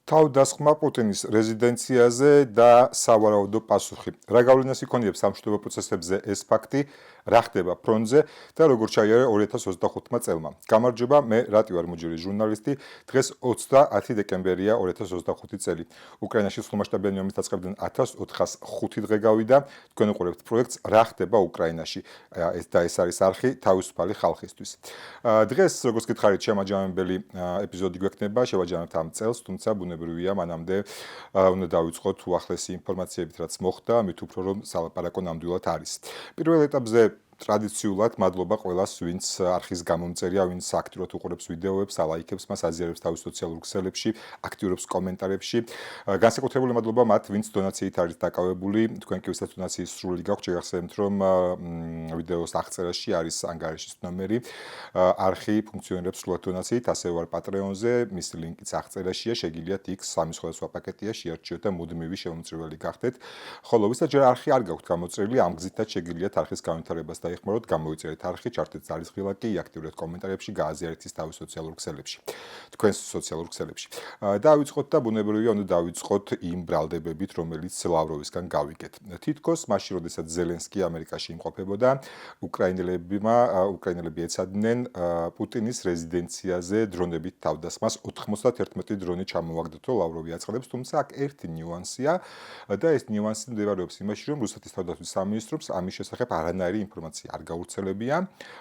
თავდასხმა პუტინის რეზიდენციაზე და სავარაუდო პასუხი. რა გავლენას იქონიებს სამშვიდობო პროცესებზე ეს ფაქტი, რა ხდება ფრონტზე და როგორ ჩაიარა 2025 წელმა. გამარჯობა, მე რატი ვარ მუჯური ჟურნალისტი. დღეს 30 დეკემბერია 2025 წელი. უკრაინაში სრულმასშტაბიანი ომის დაწყებიდან 1405 დღე გავიდა. თქვენ უყურებთ პროექტს რა ხდება უკრაინაში. ეს არის არხი თავისუფალი ხალხისთვის. დღეს როგორც გითხარით, შემაჯამებელი ეპიზოდი გვექნება, შევაჯამებთ ამ წელს, თუმცა ბუნებრივია მანამდე უნდა დავიწყოთ უახლესი ინფორმაციებით, რაც მოხდა, მით უფრო რომ სალაპარაკო ნამდვილად არის. პირველ ეტაპზე ტრადიციულად მადლობა ყველას, ვინც არხის გამომწერია, ვინც აქტიურად უყურებს ვიდეოებს, ალაიქებს მას, აზიარებს თავის სოციალურ ქსელებში, აქტიურობს კომენტარებში. განსაკუთრებული მადლობა მათ, ვინც დონაციით არის დაკავებული. თქვენ კი ვისაც დონაციის სრული გაქვთ, შეგახსენებთ, რომ ვიდეოს აღწერაში არის ანგარიშის ნომერი. არხი ფუნქციონირებს სრულად დონაციით, ასევე ვარ პატრეონზე, მისი ლინკიც აღწერაშია, შეგიძლიათ იქ სამი სხვადასხვა პაკეტია, შეარჩიოთ და მუდმივი შემომწირველი გახდეთ. ხოლო ვისაც ჯერ არხი არ გაქვთ გამოწერილი, ამ გზითაც შეგიძლიათ არხის განვითარებას დაიხმაროთ, გამოიწერეთ არხი, ჩართეთ ძალისხილაკი, აქტიურეთ კომენტარებში, გააზიარეთ ის თავის სოციალურ ქსელებში. თქვენს სოციალურ ქსელებში. დავიწყოთ და ბუნებრივია უნდა დავიწყოთ იმ ბრალდებებით, რომელიც ლავროვისგან გავიგეთ. თითქოს მაშინ, როდესაც ზელენსკი ამერიკაში იმყოფებოდა, უკრაინელები ეცადნენ პუტინის რეზიდენციაზე დრონებით თავდასხმას. 91 დრონი ჩამოაგდეთო, ლავროვი აწყდებს, თუმცა აქ ერთი ნიუანსია და ეს ნიუანსი მდებარეობს იმაში, რომ რუსეთის თავდაცვის სამინისტროს ამის შესახებ არანაირი ინფორმაცია არ გავრცელებია,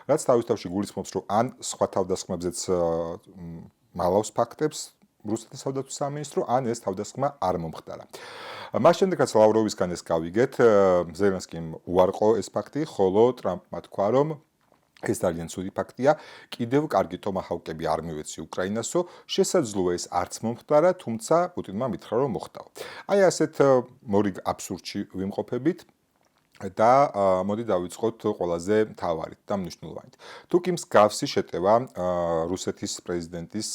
რაც თავის თავში გულისხმობს, რომ ან სხვა თავდასხმებზეც მალავს ფაქტებს რუსეთის თავდაცვის სამინისტრო, ან ეს თავდასხმა არ მომხდარა. მას შემდეგაც ლავროვისგან ეს გავიგეთ, ზელენსკიმ უარყო ეს ფაქტი, ხოლო ტრამპმა თქვა, რომ ეს ძალიან ცუდი ფაქტია, კიდევ კარგი ტომაჰავკები არ მივეცი უკრაინასო, შესაძლოა ეს არც მომხდარა, თუმცა პუტინმა მითხრა, რომ მოხდაო. აი ასეთ მორიგ აბსურდში ვიმყოფებით. და მოდი დავიწყოთ ყველაზე მთავარით და მნიშვნელოვანით. თუ კი მსგავსი შეტევა რუსეთის პრეზიდენტის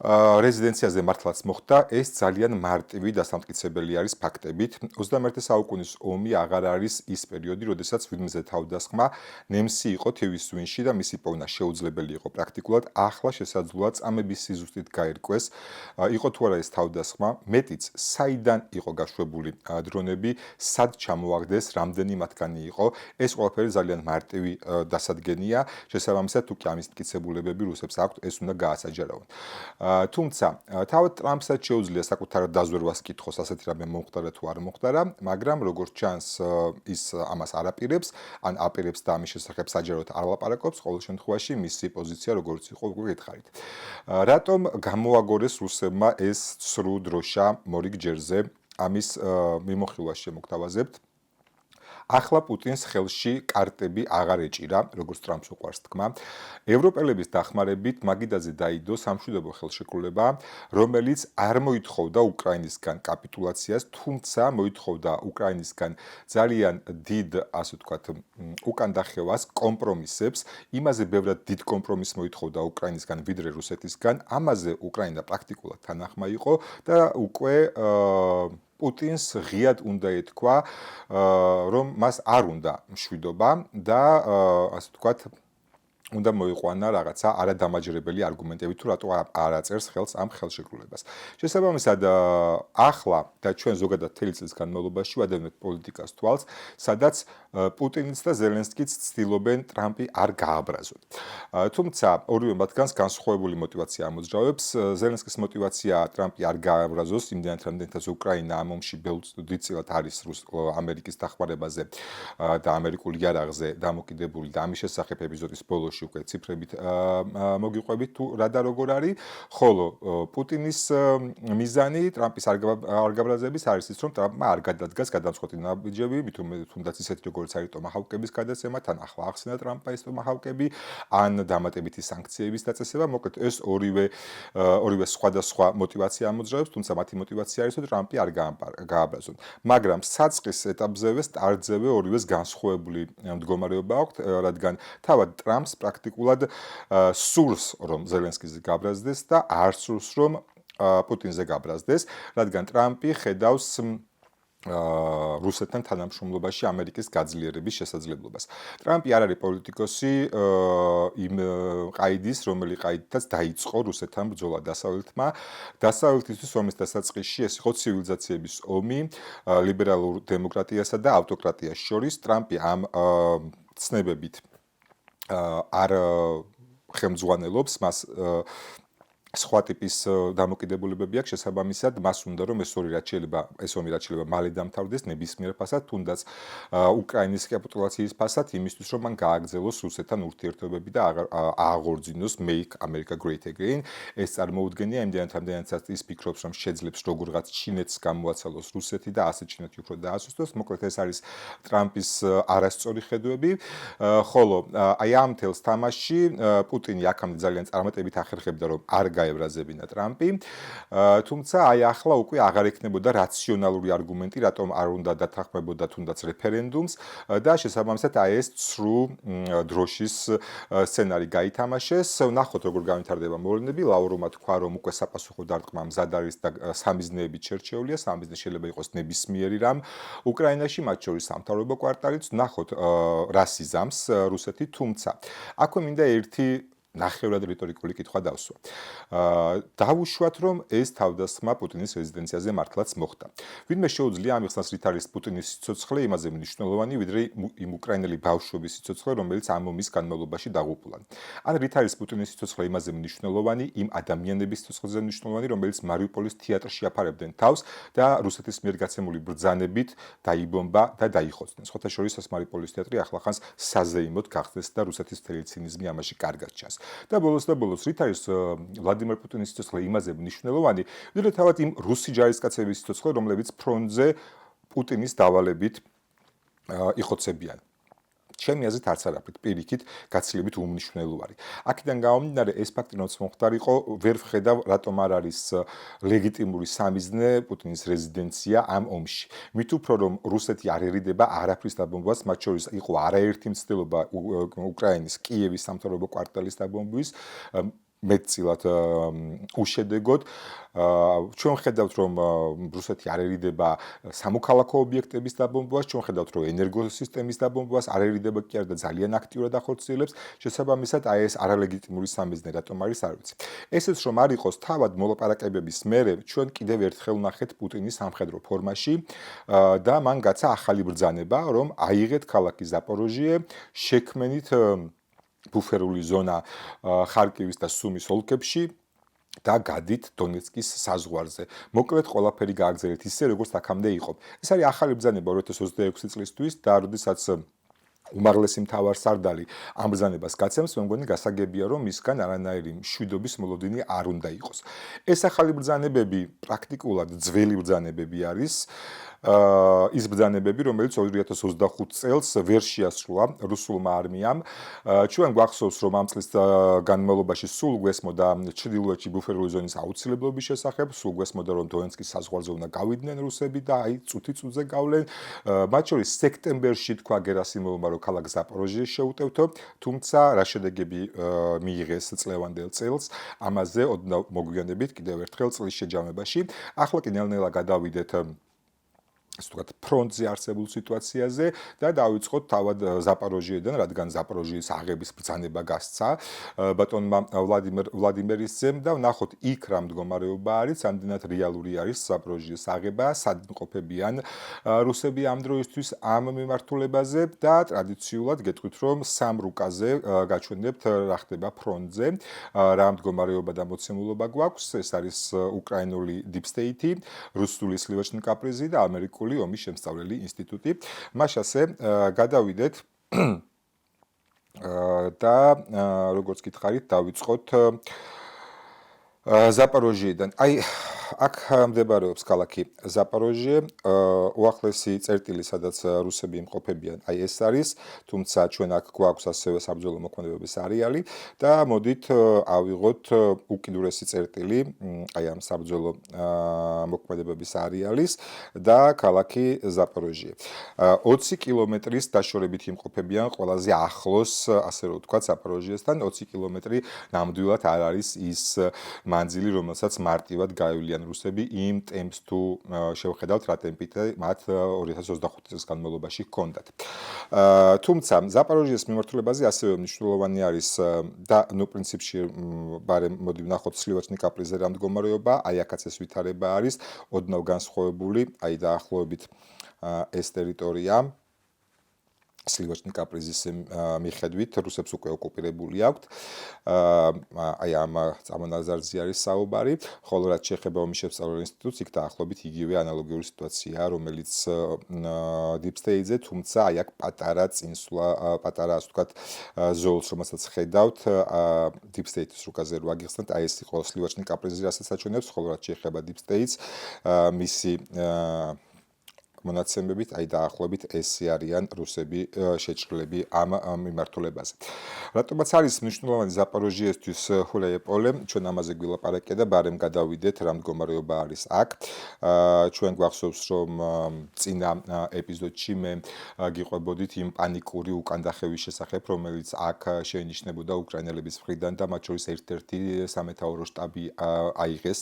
რეზიდენციაზე მართლაც მოხდა, ეს ძალიან მარტივი დასამტკიცებელი არის ფაქტებით. 21 საუკუნის ომი აღარ არის ის პერიოდი, როდესაც ვინმეზე თავდასხმა ნემსი იყო თევის სვინში და მისი პოვნა შეუძლებელი იყო პრაქტიკულად. ახლა შესაძლოა წამების სიზუსტით გაერკვეს, იყო თუ არა ეს თავდასხმა, მეტიც საიდან იყო გაშვებული დრონები, სად ჩამოაგდეს, რამდენი მათგანი იყო. ეს ყველაფერი ძალიან მარტივი დასადგენია. შესაბამისად, თუ კი ამის მტკიცებულებები რუსებს აქვთ, ეს უნდა გაასაჯაროონ. თუმცა თავად ტრამპსაც შეუძლია საკუთარ დაზვერვას კითხოს, ასეთი რამე მომხდარა თუ არ მომხდარა, მაგრამ როგორც ჩანს, ის ამას არ აპირებს, ან აპირებს და ამის შესახებ საჯაროდ არ ლაპარაკობს, ყოველ შემთხვევაში მისი პოზიცია როგორც იყო, უკვე გითხარით. რატომ გამოაგორეს რუსებმა ეს ცრუ დროშა მორიგ ჯერზე, ამის მიმოხილვას შემოგთავაზებთ. ახლა პუტინს ხელში კარტები აღარ ეჭირა, როგორც ტრამპს უყვარს თქმა. ევროპელების დახმარებით მაგიდაზე დაიდო სამშვიდობო ხელშეკრულება, რომელიც არ მოითხოვდა უკრაინისგან კაპიტულაციას, თუმცა მოითხოვდა უკრაინისგან ძალიან დიდ, ასე ვთქვათ, უკანდახევას, კომპრომისებს. იმაზე ბევრად დიდ კომპრომისს მოითხოვდა უკრაინისგან, ვიდრე რუსეთისგან. ამაზე უკრაინა პრაქტიკულად თანახმა იყო და უკვე პუტინს ღიად უნდა ეთქვა, რომ მას არ უნდა მშვიდობა და ასე ვთქვათ, უნდა მოიყვანა რაღაცა არადამაჯერებელი არგუმენტები, თუ რატო არ აწერს ხელს ამ ხელშეკრულებას. შესაბამისად, ახლა და ჩვენ ზოგადად მთელი წლის განმავლობაში ვადევნებთ პოლიტიკას თვალს, სადაც პუტინიც და ზელენსკიც ცდილობენ ტრამპი არ გააბრაზოთ. თუმცა ორივე მათგანს განსხვავებული მოტივაცია ამოძრავებს. ზელენსკის მოტივაცია ტრამპი არ გააბრაზოს, იმდენად რამდენადაც უკრაინა ამ ომში დიდწილად არის ამერიკის დახმარებაზე და ამერიკულ იარაღზე დამოკიდებული და ამის შესახებ ეპიზოდის ბოლოში უკვე ციფრებით მოგიყვებით თუ რა და როგორ არის, ხოლო პუტინის მიზანი ტრამპის არ გაბრაზების არის ის, რომ ტრამპმა არ გადადგას გადამწყვეტი ნაბიჯები, თუნდაც ისეთი როგორც არის ტომაჰავკების გადაცემა, თან ახლა ახსენა ტრამპმა ეს ტომაჰავკები, ან დამატებითი სანქციების დაწესება, მოკლედ ეს ორივე სხვადასხვა მოტივაცია ამოძრავებს, თუმცა მათი მოტივაცია არის, რომ ტრამპი არ გააბრაზონ. მაგრამ საწყის ეტაპზევე, სტარტზევე ორივეს განსხვავებული მდგომარეობა აქვთ, რადგან თავად ტრამპს პრაქტიკულად სურს, რომ ზელენსკიზე გაბრაზდეს და არ სურს, რომ პუტინზე გაბრაზდეს, რადგან ტრამპი ხედავს რუსეთთან თანამშრომლობაში ამერიკის გაძლიერების შესაძლებლობას. ტრამპი არ არის პოლიტიკოსი იმ ყაიდის, რომელი ყაიდითაც დაიწყო რუსეთთან ბრძოლა დასავლეთმა. დასავლეთის ომის დასაწყისში ეს იყო ცივილიზაციების ომი ლიბერალურ დემოკრატიასა და ავტოკრატიას შორის. ტრამპი ამ ცნებებით არ ხელმძღვანელობს, მას სხვა ტიპის დამოკიდებულებები აქვს შესაბამისად, მას უნდა რომ ეს ომი რაც შეიძლება მალე დამთავრდეს ნებისმიერ ფასად, თუნდაც უკრაინის კაპიტულაციის ფასად, იმისთვის რომ მან გააგრძელოს რუსეთთან ურთიერთობები და ააღორძინოს Make America Great Again. ეს წარმოუდგენია იმდენად, რამდენადაც ის ფიქრობს, რომ შეძლებს როგორღაც ჩინეთს გამოაცალოს რუსეთი და ასე ჩინეთი უფრო დაასუსტოს. მოკლედ ეს არის ტრამპის არასწორი ხედვები, ხოლო აი ამ თელს თამაში პუტინი აქამდე ძალიან წარმატებით ახერხებდა, რომ არ გაევრაზებინა ტრამპი, თუმცა აი ახლა უკვე აღარ ექნებოდა რაციონალური არგუმენტი, რატომ არ უნდა დათანხმებოდა თუნდაც რეფერენდუმს და შესაბამისად აი ეს ცრუ დროშის სცენარი გაითამაშეს. ნახოთ როგორ განვითარდება მოვლენები. ლავროვმა თქვა, რომ უკვე საპასუხო დარტყმა მზად არის და სამიზნეებით შერჩეულია, სამიზნე შეიძლება იყოს ნებისმიერი რამ უკრაინაში, მათ შორის სამთავრობო კვარტალიც. ნახოთ რას იზამს რუსეთი, თუმცა აქვე მინდა ერთი ნახევრად რიტორიკული კითხვა დავსვა. დავუშვათ, რომ ეს თავდასხმა პუტინის რეზიდენციაზე მართლაც მოხდა. ვინმე შეუძლია ამიხსნას, რით არის პუტინის სიცოცხლე იმაზე მნიშვნელოვანი, ვიდრე იმ უკრაინელი ბავშვების სიცოცხლე, რომელიც ამ ომის განმავლობაში დაღუპულან. ან რით არის პუტინის სიცოცხლე იმაზე მნიშვნელოვანი, იმ ადამიანების სიცოცხლეზე მნიშვნელოვანი, რომელიც მარიუპოლის თეატრში აფარებდნენ თავს და რუსეთის მიერ გაცემული ბრძანებით დაიბომბა და დაიხოცნენ. სხვათა შორის ეს მარიუპოლის თეატრი ახლახანს საზეიმოდ გახდეს და რუსეთის მთელი ცინიზმი ამაში კარგად ჩანს. და ბოლოს რით არის ვლადიმერ პუტინის სიცოცხლე იმაზე მნიშვნელოვანი, ვიდრე თავად იმ რუსი ჯარისკაცების სიცოცხლე, რომლებიც ფრონტზე პუტინის დავალებით იხოცებიან. ჩემი აზრით არც არაფრით პირიქით გაცილებით უმნიშვნელოვანი. აქედან გამომდინარე ეს ფაქტი რაც მომხდარიყო, ვერ ვხედავ რატომ არ არის ლეგიტიმური სამიზნე პუტინის რეზიდენცია ამ ომში. მით უფრო რომ რუსეთი არ ერიდება არაფრის დაბომბვას, მათ შორის იყო არაერთი მცდელობა უკრაინის კიევის სამთავრობო კვარტალის დაბომბვის, მეტწილად უშედეგოდ. ჩვენ ხედავთ, რომ რუსეთი არ ერიდება სამოქალაქო ობიექტების დაბომბვას, ჩვენ ხედავთ, რომ ენერგოსისტემის დაბომბვას არ ერიდება კი არა და ძალიან აქტიურად ახორციელებს. შესაბამისად, აი ეს არალეგიტიმური სამიზნე რატომ არის, არ ვიცი. ესეც რომ არ იყოს თავად მოლაპარაკებების მერე, ჩვენ კიდევ ერთხელ ვნახეთ პუტინის სამხედრო ფორმაში და მან გაცა ახალი ბრძანება, რომ აიღეთ ქალაქი ზაპოროჟიე, შექმენით ბუფერული ზონა ხარკივის და სუმის ოლქებში და გადით დონეცკის საზღვარზე. მოკლედ ყველაფერი გააგრძელეთ ისე, როგორც აქამდე იყო. ეს არის ახალი ბრძანება 2026 წლისთვის და როდესაც უმაღლესი მთავარსარდალი ამ ბრძანებას გაცემს, მე მგონი გასაგებია, რომ მისგან არანაირი მშვიდობის მოლოდინი არ უნდა იყოს. ეს ახალი ბრძანებები პრაქტიკულად ძველი ბრძანებები არის. ის ბრძანებები, რომელიც 2025 წელს ვერ შეასრულა რუსულმა არმიამ. ჩვენ გვახსოვს, რომ ამ წლის განმავლობაში სულ გვესმოდა ჩრდილოეთში ბუფერული ზონის აუცილებლობის შესახებ, სულ გვესმოდა, რომ დონეცკის საზღვარზე უნდა გავიდნენ რუსები და აი წუთი-წუთზე გავლენ. მათ შორის სექტემბერში თქვა გერასიმოვმა, რომ ქალაქ ზაპოროჟიეს შეუტევთო, თუმცა რა შედეგები მიიღეს წლევანდელ წელს, ამაზე ოდნავ მოგვიანებით კიდევ ერთხელ წლის შეჯამებაში. ახლა კი ნელ-ნელა გადავიდეთ ფრონტზე არსებულ სიტუაციაზე და დავიწყოთ თავად ზაპოროჟიედან, რადგან ზაპოროჟიის აღების ბრძანება გასცა ბატონმა ვლადიმერისძემ და ვნახოთ იქ რა მდგომარეობა არის, ამდენად რეალური არის ზაპოროჟიის აღება, სად იმყოფებიან რუსები ამ დროისთვის ამ მიმართულებაზე და ტრადიციულად გეტყვით, რომ სამ რუკაზე გაჩვენებთ რა ხდება ფრონტზე, რა მდგომარეობა და მოცემულობა გვაქვს, ეს არის უკრაინული deep state, რუსული სლივაჩნი კაპრიზი და ამერიკული ომის შემსწავლელი ინსტიტუტი. მაშასე გადავიდეთ და როგორც გითხარით, დავიწყოთ ზაპოროჟიედან. აი აქ მდებარეობს ქალაქი ზაპოროჟიე, უახლესი წერტილი, სადაც რუსები იმყოფებიან, აი ეს არის, თუმცა ჩვენ აქ გვაქვს ასევე საბრძოლო მოქმედებების არეალი და მოდით ავიღოთ უკიდურესი წერტილი, აი ამ საბრძოლო მოქმედებების არეალის და ქალაქი ზაპოროჟიე. 20 კილომეტრის დაშორებით იმყოფებიან ყველაზე ახლოს, ასე რომ ვთქვათ, ზაპოროჟიესთან, 20 კილომეტრი ნამდვილად არ არის ის მანძილი, რომელსაც მარტივად გაევლიან არიან რუსები იმ ტემპს თუ შევხედავთ რა ტემპით მათ 2025 წლის განმავლობაში ჰქონდათ. თუმცა ზაპოროჟიეს მიმართულებაზე ასევე მნიშვნელოვანი არის და პრინციპში ბარემ მოდი ვნახოთ სლივაჩნი კაპრიზზე რა მდგომარეობა, აი აქაც ეს ვითარება არის ოდნავ განსხვავებული, აი დაახლოებით ეს ტერიტორია სლივაჩნი კაპრიზის მიხედვით რუსებს უკვე ოკუპირებული აქვთ. აი ამ წამონაზარზე არის საუბარი, ხოლო რაც შეეხება ომის შესწავლილ ინსტიტუტს, იქ დაახლოებით იგივე ანალოგიური სიტუაციაა, რომელიც Deep State-ზე, თუმცა აი აქ პატარა წინსვლა, პატარა ასე ვთქვათ, ზოლს, რომელსაც ხედავთ Deep State-ის რუკაზე რო აგიხსნათ, აი ეს იყო სლივაჩნი კაპრიზი, რასაც აჩვენებს, ხოლო რაც შეეხება Deep State-ს, მისი მონაცემებით, აი დაახლოებით ესე არიან რუსები შეჭრილები ამ მიმართულებაზე. რატომაც არის მნიშვნელოვანი ზაპოროჟიესთვის ჰულეიპოლე, ჩვენ ამაზე გვილაპარაკია და ბარემ გადავიდეთ რა მდგომარეობა არის აქ. ჩვენ გვახსოვს, რომ წინა ეპიზოდში მე გიყვებოდით იმ პანიკური უკანდახევის შესახებ, რომელიც აქ შეინიშნებოდა უკრაინელების მხრიდან და მათ შორის ერთ-ერთი სამეთაურო შტაბი აიღეს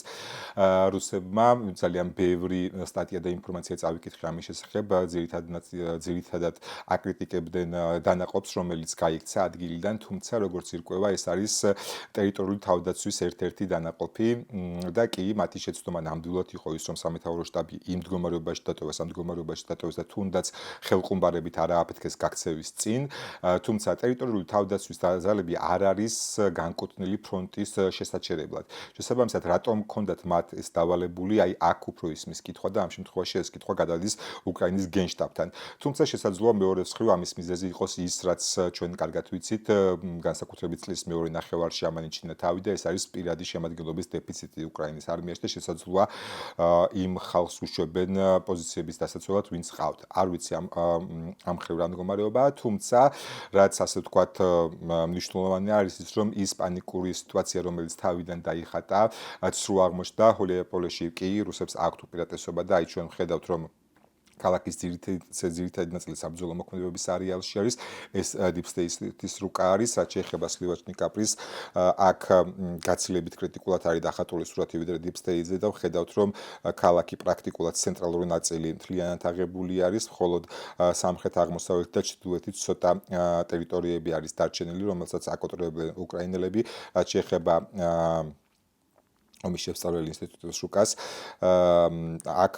რუსებმა. ძალიან ბევრი სტატია და ინფორმაცია წავიკითხე ამის შესახებ, ძირითადად აკრიტიკებდნენ დანაყოფს, რომელიც გაიქცა ადგილიდან, თუმცა როგორც ირკვევა, ეს არის ტერიტორიული თავდაცვის ერთ-ერთი დანაყოფი და კი მათი შეცდომა ნამდვილად იყო ის, რომ სამეთაურო შტაბი იმ მდგომარეობაში დატოვეს, ამ მდგომარეობაში დატოვეს და თუნდაც ხელყუმბარებით არ ააფეთქეს გაქცევის წინ, თუმცა ტერიტორიული თავდაცვის ძალები არ არის განკუთვნილი ფრონტის შესაჩერებლად. შესაბამისად, რატომ ჰქონდათ მათ ეს დავალებული, აი აქ უფრო ისმის კითხვა და ამ შემთხვევაში ეს კითხვა გადადის უკრაინის გენშტაბთან. თუმცა შესაძლოა მეორე მხრივ ამის მიზეზი იყოს ის, რაც ჩვენ კარგად ვიცით, განსაკუთრებით წლის მეორე ნახევარში ამანიშნა თავი და ეს არის პირადი შემადგენლობის დეფიციტი უკრაინის არმიაში და შესაძლოა იმ ხალხს უშვებენ პოზიციების დასაცველად, ვინც ყავთ. არ ვიცი ამ მხრივ რა მდგომარეობაა, თუმცა რაც ასე ვთქვათ მნიშვნელოვანი არის ის, რომ ის პანიკური სიტუაცია, რომელიც თავიდან დაიხატა, ცრუ აღმოჩნდა ჰულეიპოლეში კი რუსებს აქვთ უპირატესობა და აი ჩვენ ვხედავთ, რომ ქალაქის ძირითადი ნაწილი საბრძოლო მოქმედებების არეალში არის, ეს Deep State-ის რუკა არის, რაც შეეხება სლივაჩნი კაპრის, აქ გაცილებით კრიტიკულად არის დახატული სურათი ვიდრე Deep State-ზე და ვხედავთ, რომ ქალაქი პრაქტიკულად ცენტრალური ნაწილი მთლიანად აღებული არის, მხოლოდ სამხრეთ-აღმოსავლეთ და ჩრდილოეთით ცოტა ტერიტორიები არის დარჩენილი, რომელსაც აკონტროლებენ უკრაინელები, რაც შეეხება ომის შესწავლილ ინსტიტუტის რუკას, აქ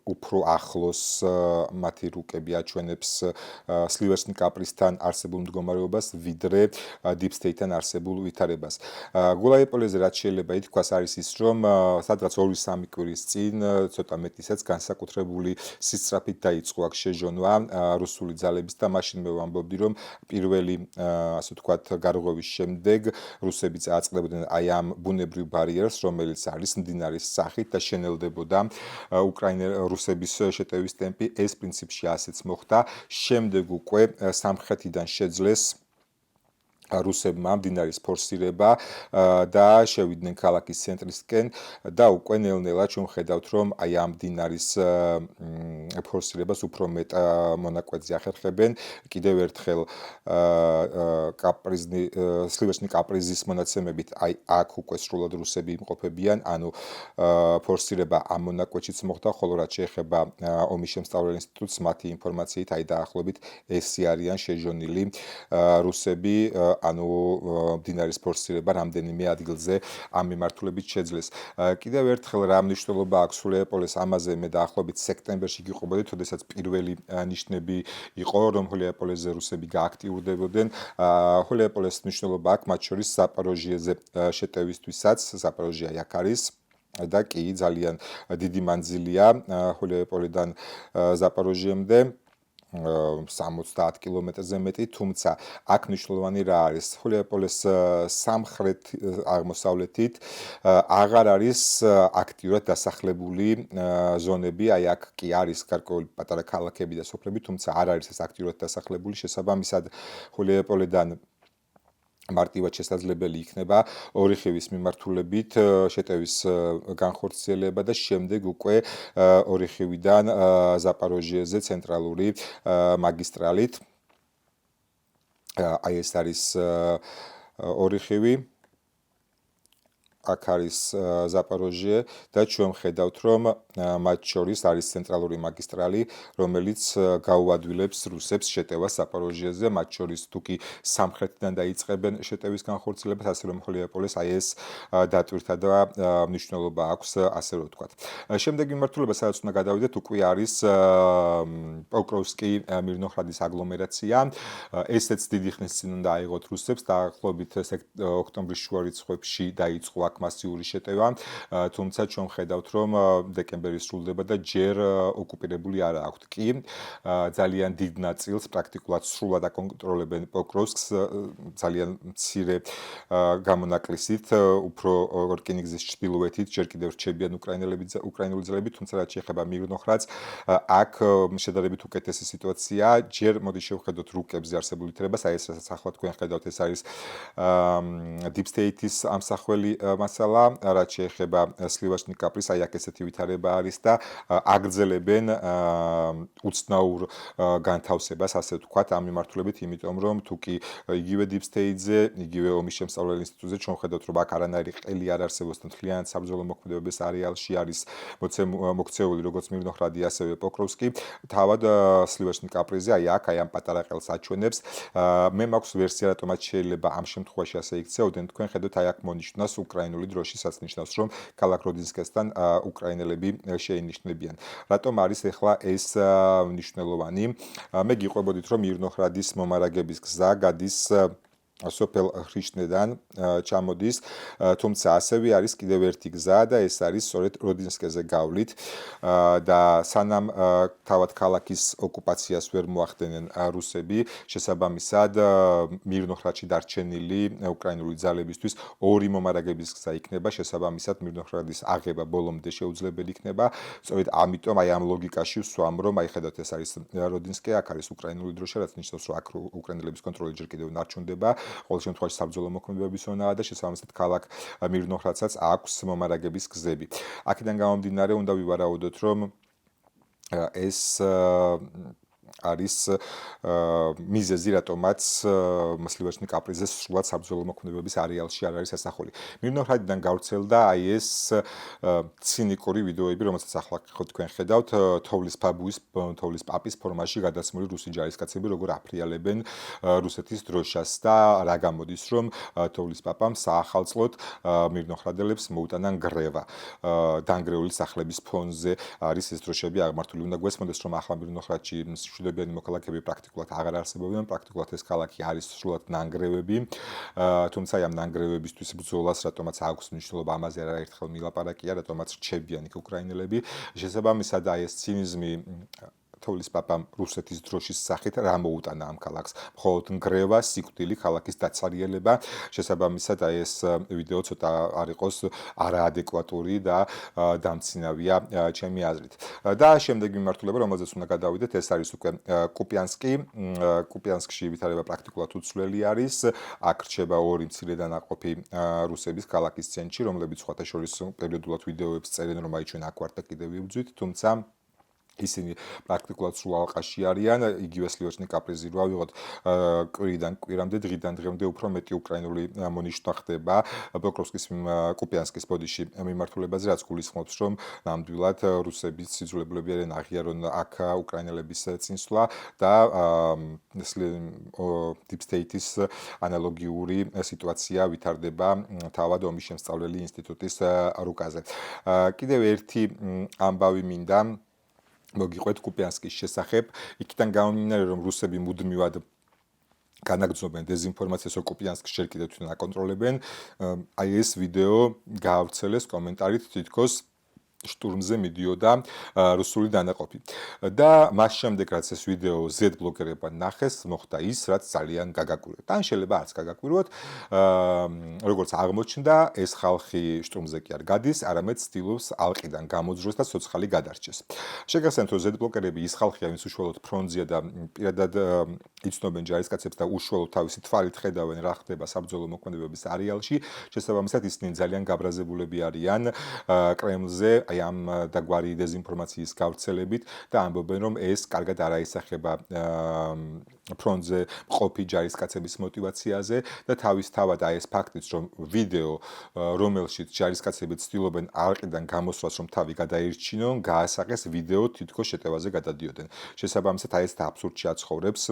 უფრო ახლოს მათი რუკები აჩვენებს სლივაჩნი კაპრისთან არსებულ მდგომარეობას, ვიდრე Deep State-თან არსებულ ვითარებას. ჰულეიპოლეზე რაც შეიძლება ითქვას არის ის, რომ სადღაც 2-3 კვირის წინ, ცოტა მეტისაც განსაკუთრებული სისწრაფით დაიწყო აქ შეჟონვა რუსული ძალების და მაშინ მე ვამბობდი, რომ პირველი, ასე ვთქვათ, გარღვევის შემდეგ რუსები წააწყდებოდნენ აი ამ ბუნებრივ ბარიერს, რომელიც არის მდინარის სახით და შენელდებოდა რუსების შეტევის ტემპი, ეს პრინციპში ასეც მოხდა. შემდეგ უკვე სამხრეთიდან შეძლეს რუსებმა მდინარის ფორსირება და შევიდნენ ქალაქის ცენტრისკენ და უკვე ნელ-ნელა ჩვენ ხედავთ, რომ აი ამ მდინარის ფორსირებას უფრო მეტ მონაკვეთზე ახერხებენ. კიდევ ერთხელ სლივაჩნი კაპრიზის მონაცემებით აი აქ უკვე სრულად რუსები იმყოფებიან, ანუ ფორსირება ამ მონაკვეთშიც მოხდა, ხოლო რაც შეეხება ომის შემსწავლელ ინსტიტუტს, მათი ინფორმაციით აი დაახლოებით ესე არიან შეჟონილი რუსები, ანუ მდინარის ფორსირება რამდენიმე ადგილზე ამ მიმართულებით შეძლეს. კიდევ ერთხელ რა მნიშვნელობა აქვს ჰულეიპოლეს, ამაზე მე დაახლოებით სექტემბერში გიყვებოდი, თოდესაც პირველი ნიშნები იყო, რომ ჰულეიპოლეზე რუსები გააქტიურდებოდნენ. ჰულეიპოლეს მნიშვნელობა აქვს მათ შორის ზაპოროჟიეზე შეტევისთვისაც, ზაპოროჟია აქ არის და კი ძალიან დიდი მანძილია ჰულეიპოლედან ზაპოროჟიემდე. 70 კილომეტრზე მეტი, თუმცა აქ მნიშვნელოვანი რა არის? ჰულეიპოლეს სამხრეთ აღმოსავლეთით აღარ არის აქტიურად დასახლებული ზონები, აი აქ კი არის გარკვეული პატარა ქალაქები და სოფლები, თუმცა არ არის ეს აქტიურად დასახლებული, შესაბამისად ჰულეიპოლედან მარტივად შესაძლებელი იქნება ორიხევის მიმართულებით შეტევის განხორციელება და შემდეგ უკვე ორიხევიდან ზაპოროჟიეზე ცენტრალური მაგისტრალით. აი ეს არის ორიხევი. აქ არის ზაპოროჟიე და ჩვენ ხედავთ, რომ მათ შორის არის ცენტრალური მაგისტრალი, რომელიც გაუადვილებს რუსებს შეტევას ზაპოროჟიეზე, მათ შორის თუკი სამხრეთიდან დაიწყებენ შეტევის განხორციელებას, ასე რომ ხოლიაპოლეს აი ეს დატვირთა და მნიშვნელობა აქვს, ასე რომ ვთქვათ. შემდეგი მიმართულება, სადაც უნდა გადავიდეთ, უკვე არის პოკროვსკი მირნოჰრადის აგლომერაცია. ესეც დიდი ხნის წინ უნდა აიღოთ რუსებს, დაახლოებით ოქტომბრის შუა რიცხვებში დაიწყო აქ მასიური შეტევა, თუმცა ჩვენ ხედავთ, რომ დეკემბერი სრულდება და ჯერ ოკუპირებული არ აქვთ. კი, ძალიან დიდ ნაწილს პრაქტიკულად სრულად აკონტროლებენ პოკროვსკს, ძალიან მცირე გამონაკლისით, უფრო რკინიგზის ჩრდილოეთით, ჯერ კიდევ რჩებიან უკრაინული ძალები, თუმცა რაც შეეხება მირნოჰრადს, აქ შედარებით უკეთესი სიტუაცია, ჯერ მოდი შევხედოთ რუკებზე არსებული თრებას, აი ეს ახლა თქვენ ხედავთ, ეს არის Deep State-ის ამსახველი მასალა, რაც შეეხება სლივაჩნიკ კაპრის, აი აქ ესეთი ვითარება არის და აგრძელებენ უცნაურ განთავსებას, ასე ვთქვათ, ამ მიმართულებით, იმიტომ რომ თუკი იგივე Deep State-ზე, იგივე ომის შემსწავლელი ინსტიტუტზე ჩვენ ხედავთ, რომ აქ არანაირი ყელი არ არსებობს და მთლიანად საბრძოლო მოქმედებების არეალში არის მოქცეული როგორც მირნოჰრადი, ასევე პოკროვსკი. თავად სლივაჩნიკ კაპრიზე, აი აქ, აი ამ პატარა ყელს აჩვენებს. მე მაქვს ვერსია, რატომაც შეიძლება ამ შემთხვევაში ასე იქცეოდნენ. თქვენ ხედავთ, აი აქ მონიშნავს უკრაინული დროში, რაც ნიშნავს, რომ ქალაქ როდინსკესთან უკრაინელები შეინიშნებიან. რატომ არის ახლა ეს მნიშვნელოვანი? მე გიყვებოდით, რომ მირნოჰრადის მომარაგების გზა გადის სოფელ ხრიშნედან ჩამოდის, თუმცა ასევე არის კიდევ ერთი გზა და ეს არის სწორედ როდინსკეზე გავლით და სანამ თავად ქალაქის ოკუპაციას ვერ მოახდენენ რუსები, შესაბამისად მირნოჰრადში დარჩენილი უკრაინული ძალებისთვის ორი მომარაგების გზა იქნება, შესაბამისად მირნოჰრადის აღება ბოლომდე შეუძლებელი იქნება. სწორედ ამიტომ აი ამ ლოგიკაში ვსვამ, რომ აი ხედავთ, ეს არის როდინსკე, აქ არის უკრაინული დროშა, რაც ნიშნავს, რომ აქ უკრაინელების კონტროლი ჯერ კიდევ ნარჩუნდება. ყოველ შემთხვევაში საბრძოლო მოქმედებების ზონაა და შესაბამისად ქალაქ მირნოჰრადსაც აქვს მომარაგების გზები. აქედან გამომდინარე, უნდა ვივარაუდოთ, რომ ეს არის მიზეზი, რატომაც სლივაჩნიკ კაპრიზე სრულად საბრძოლო მოქმედებების არეალში არ არის ასახული. მირნოჰრადიდან გავრცელდა აი ეს ცინიკური ვიდეოები, რომელსაც ახლა თქვენ ხედავთ, თოვლის პაპის ფორმაში გადაცმული რუსი ჯარისკაცები, როგორ აფრიალებენ რუსეთის დროშას და რა გამოდის, რომ თოვლის პაპამ საახალწლოდ მირნოჰრადელებს მოუტანან გრევა. დანგრეული სახლების ფონზე არის ეს დროშები აღმართული. უნდა გვესმოდეს, რომ ახლა მირნოჰრადში მშვიდობიანი მოქალაქეები პრაქტიკულად აღარ არსებობენ, პრაქტიკულად ეს ქალაქი არის სრულად ნანგრევები, თუმცა ამ ნანგრევებისთვის ბრძოლას, რატომაც აქვს მნიშვნელობა, ამაზე არაერთხელ მილაპარაკია, რატომაც რჩებიან იქ უკრაინელები. შესაბამისად, აი ეს ცინიზმი თოვლის პაპამ რუსეთის დროშის სახით რა მოუტანა ამ ქალაქს? მხოლოდ ნგრევა, სიკვდილი, ქალაქის დაცარიელება. შესაბამისად, აი ეს ვიდეო ცოტა არ იყოს არაადეკვატური და დამცინავია ჩემი აზრით. და შემდეგი მიმართულება, რომელზეც უნდა გადავიდეთ, ეს არის უკვე კუპიანსკი. კუპიანსკში ვითარება პრაქტიკულად უცვლელი არის. აქ რჩება ორი მცირე დანაყოფი რუსების ქალაქის ცენტრში, რომლებიც სხვათა შორის პერიოდულად ვიდეოებს წერენ, რომ აი ჩვენ აქ ვართ და კიდევ ვიბრძვით, თუმცა ისინი პრაქტიკულად სულ ალყაში არიან, იგივე სლივაჩნიკ კაპრიზე რო ავიღოთ კვირიდან კვირამდე, დღიდან დღემდე უფრო მეტი უკრაინული მონიშნა ხდება პოკროვსკის კუპიანსკის ბოდიში მიმართულებაზე, რაც გულისხმობს, რომ ნამდვილად რუსების სიძულებელები არიან აღიარონ აქ უკრაინელების წინსვლა და Deep State-ის ანალოგიური სიტუაცია ვითარდება თავად ომის შემსწავლელი ინსტიტუტის რუკაზე. კიდევ ერთი ამბავი მინდა მოგიყვეთ კუპიანსკის შესახებ, იქიდან გამომდინარე, რომ რუსები მუდმივად განაგრძობენ დეზინფორმაციას, რომ კუპიანსკს ჯერ კიდევ თვითონ აკონტროლებენ, აი ეს ვიდეო გაავრცელეს კომენტარით, თითქოს შტურმზე მიდიოდა რუსული დანაყოფი. და მას შემდეგ, რაც ეს ვიდეო Z ბლოგერებმა ნახეს, მოხდა ის, რაც ძალიან გაგაკვირვეთ. ან შეიძლება არც გაგაკვირვოთ, როგორც აღმოჩნდა, ეს ხალხი შტურმზე კი არ გადის, არამედ ცდილობს ალყიდან გამოძროს და ცოცხალი გადარჩეს. შეგახსენებთ, რომ Z ბლოგერები ის ხალხია, ვინც უშუალოდ ფრონტზეა და პირადად იცნობენ ჯარისკაცებს და უშუალოდ თავისი თვალით ხედავენ, რა ხდება საბრძოლო მოქმედებების არეალში. შესაბამისად, ისინი ძალიან გაბრაზებულები არიან კრემლზე აი ამ დაგვარი დეზინფორმაციის გავრცელებით და ამბობენ, რომ ეს კარგად არ აისახება ფრონტზე მყოფი ჯარისკაცების мотиваციაზე და თავისთავად აი ეს ფაქტიც, რომ ვიდეო, რომელშიც ჯარისკაცები ცდილობენ არყიდან გამოსვლას, რომ თავი გადაერჩინონ, გაასაღეს ვიდეო თითქოს შეტევაზე გადადიოდნენ. შესაბამისად, აი ეს აბსურდში აცხოვრებს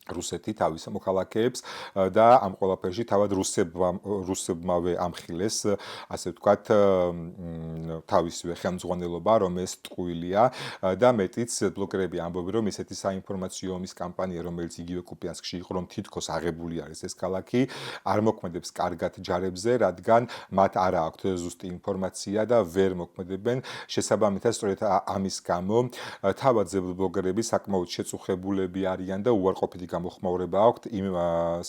რუსეთი თავის მოქალაქეებს და ამ ყველაფერში თავად რუსებმავე ამხილეს, ასე ვთქვათ, თავისივე ხელმძღვანელობა, რომ ეს ტყუილია და მეტიც ბლოგერები ამბობენ, რომ ესეთი საინფორმაციო ომის კამპანია, რომელიც იგივე კუპიანსკში იყო, რომ თითქოს აღებული არის ეს ქალაქი, არ მოქმედებს კარგად ჯარებზე, რადგან მათ არ აქვთ ზუსტი ინფორმაცია და ვერ მოქმედებენ. შესაბამისად, სწორედ ამის გამო თავადზე ბლოგერები საკმაოდ შეწუხებულები არიან და უარყოფითი გამოხმაურება აქვთ იმ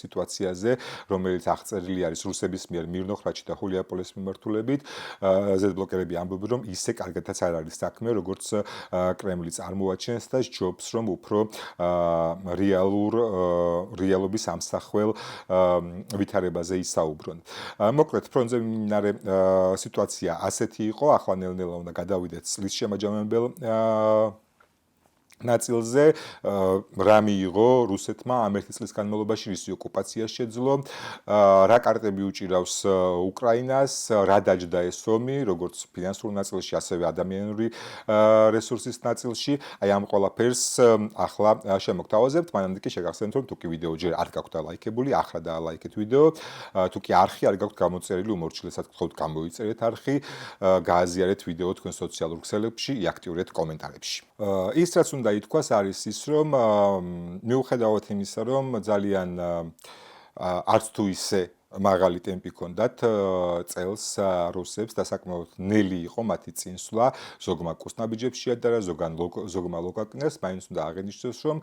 სიტუაციაზე, რომელიც აღწერილი არის რუსების მიერ მირნოხრადში და ჰულიაპოლის მიმართულებით. ზედბლოგერები ამბობენ, რომ ისე კარგადაც არ არის საქმე, როგორც კრემლი წარმოაჩენს და სჯობს, რომ უფრო რეალობის ამსახველ ვითარებაზე ისაუბრონ. მოკლედ, ფრონტზე მიმდინარე სიტუაცია ასეთი იყო, ახლა ნელ-ნელა უნდა გადავიდეთ წლის შემაჯამებელ ნაწილზე, რა მიიღო რუსეთმა ამ ერთი წლის განმავლობაში, რისი ოკუპაცია შეძლო, რა კარტები უჭირავს უკრაინას, რა დაჯდა ეს ომი, როგორც ფინანსურ ნაწილში, ასევე ადამიანური რესურსის ნაწილში. აი ამ ყველაფერს ახლა შემოგთავაზებთ, მანამდე კი შეგახსენებთ, რომ თუ კი ვიდეო ჯერ არ გაქვთ ლაიქებული, ახლა დაალაიქეთ ვიდეო, თუ კი არხი არ გაქვთ გამოწერილი, უმორჩილესად გთხოვთ გამოიწერეთ არხი, გააზიარეთ ვიდეო თქვენ სოციალურ ქსელებში, იაქტიურეთ კომენტარებში. ის რაც უნდა ითქვას არის ის, რომ მიუხედავად იმისა, რომ ძალიან არც თუ ისე მაღალი ტემპი ჰქონდათ წელს რუსებს და საკმაოდ ნელი იყო მათი წინსვლა, ზოგმა კუსნაბიჯებს შეადარა, ზოგმა ლოკაკნეს, მაინც უნდა აღინიშნოს, რომ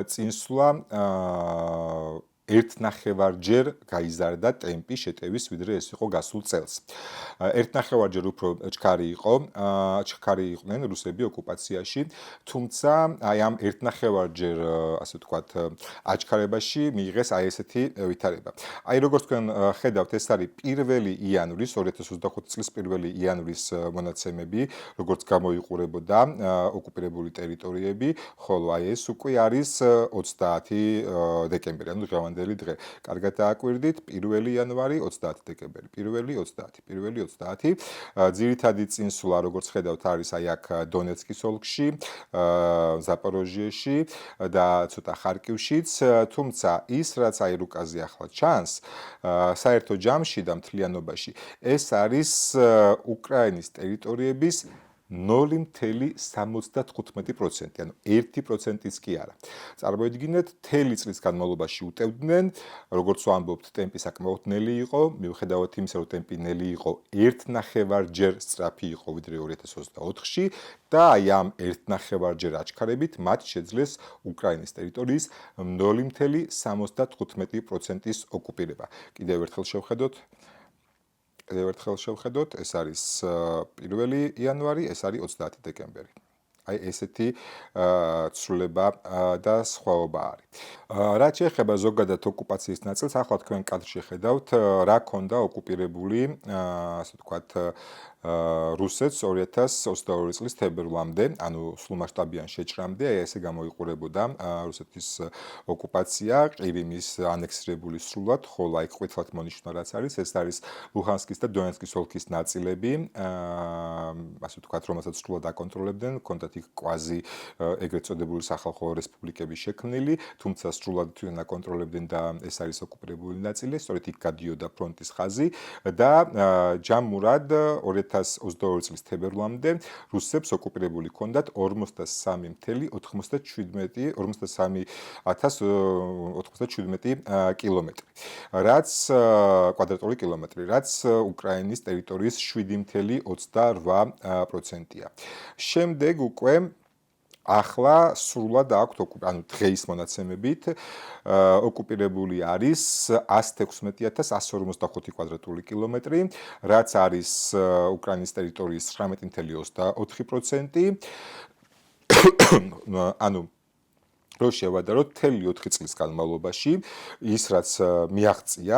წინსვლა ერთნახევარჯერ გაიზარდა ტემპი შეტევის, ვიდრე ეს იყო გასულ წელს. ერთნახევარჯერ უფრო ჩქარი იყვნენ რუსები ოკუპაციაში, თუმცა აი ამ ერთნახევარჯერ, ასე ვთქვათ, აჩქარებაში მიიღეს აი ესეთი ვითარება. აი როგორც თქვენ ხედავთ, ეს არის 1 იანვრის, 2025 წლის 1 იანვრის მონაცემები, როგორც გამოიყურებოდა ოკუპირებული ტერიტორიები, ხოლო აი ეს უკვე არის 30 დეკემბერი, ანუ დღევანდელი დღე. კარგად დააკვირდით, 1 იანვარი, 30 დეკემბერი, 1-30. ძირითადი წინსვლა, როგორც ხედავთ, არის აი აქ დონეცკის ოლქში, ზაპოროჟიეში და ცოტა ხარკივშიც, თუმცა ის, რაც აი რუკაზე ახლა ჩანს, საერთო ჯამში და მთლიანობაში, ეს არის უკრაინის ტერიტორიების 0.75%, ანუ 1%-იც კი არა. წარმოიდგინეთ, მთელი წლის განმავლობაში უტევდნენ, როგორც ვამბობთ, ტემპი საკმაოდ ნელი იყო, მიუხედავად იმისა, რომ ტემპი ნელი იყო, ერთნახევარჯერ სწრაფი იყო, ვიდრე 2024-ში და აი ამ ერთნახევარჯერ აჩქარებით მათ შეძლეს უკრაინის ტერიტორიის 0.75%-ის ოკუპირება. კიდევ ერთხელ შევხედოთ, ეს არის 1 იანვარი, ეს არის 30 დეკემბერი. აი ესეთი ცვლილება და სხვაობა არის. რაც შეეხება ზოგადად ოკუპაციის ნაწილს, ახლა თქვენ კადრში ხედავთ, რა ქონდა ოკუპირებული, ასე ვთქვათ, რუსეთს 2022 წლის თებერვლამდე, ანუ სრულმასშტაბიან შეჭრამდე, აი ესე გამოიყურებოდა რუსეთის ოკუპაცია, ყირიმის ანექსირებული სრულად, ხოლო აი ყვითლად მონიშნა რაც არის, ეს არის ლუჰანსკის და დონეცკის ოლქის ნაწილები, ასე ვთქვათ, რომელსაც სრულად აკონტროლებდნენ, ჰქონდათ იქ კვაზი ეგრეთ წოდებული სახალხო რესპუბლიკები შექმნილი, თუმცა სრულად თვითონ აკონტროლებდნენ და ეს არის ოკუპირებული ნაწილი, სწორედ იქ გადიოდა ფრონტის ხაზი და ჯამურად 2022 წლის თებერვლამდე რუსებს ოკუპირებული ჰქონდათ 43,087 კილომეტრი, კვადრატული კილომეტრი, რაც უკრაინის ტერიტორიის 7,28%-ია. შემდეგ უკვე ახლა სრულად აქვთ, ანუ დღეის მონაცემებით, ოკუპირებული არის 116,145 კვადრატული კილომეტრი, რაც არის უკრაინის ტერიტორიის 19,24%. ანუ რო შევადაროთ მთელი 4 წლის განმავლობაში ის რაც მიაღწია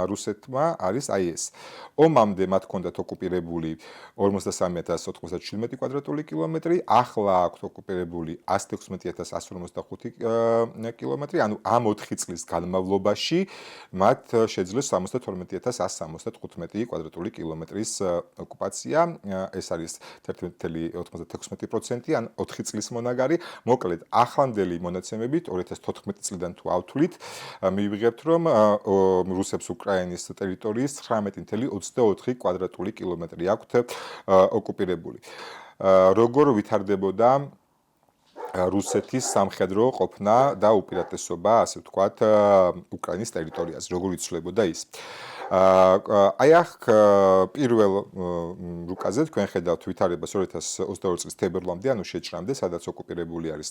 რუსეთმა არის აი ეს. ომამდე მათ ჰქონდათ ოკუპირებული 43097 კვადრატული კილომეტრი, ახლა აქვთ ოკუპირებული 116155 კილომეტრი, ანუ ამ 4 წლის განმავლობაში მათ შეძლეს 72175 კვადრატული კილომეტრის ოკუპაცია. ეს არის 11.96% ან 4 წლის მონაგარი. მოკლედ, ახლანდელი მონაცემებით 2014 წლიდან თუ ავთვლით, მივიღებთ რომ რუსებს უკრაინის ტერიტორიის 19.24 კვადრატული კილომეტრი აქვთ ოკუპირებული. როგორ ვითარდებოდა რუსეთის სამხედრო ყოფნა და უპირატესობა, ასე ვთქვათ, უკრაინის ტერიტორიაზე, როგორ იცვლებოდა ის. აი აქ პირველ რუკაზე თქვენ ხედავთ ვითარებას 2022 წლის თებერვლამდე, ანუ შეჭრამდე, სადაც ოკუპირებული არის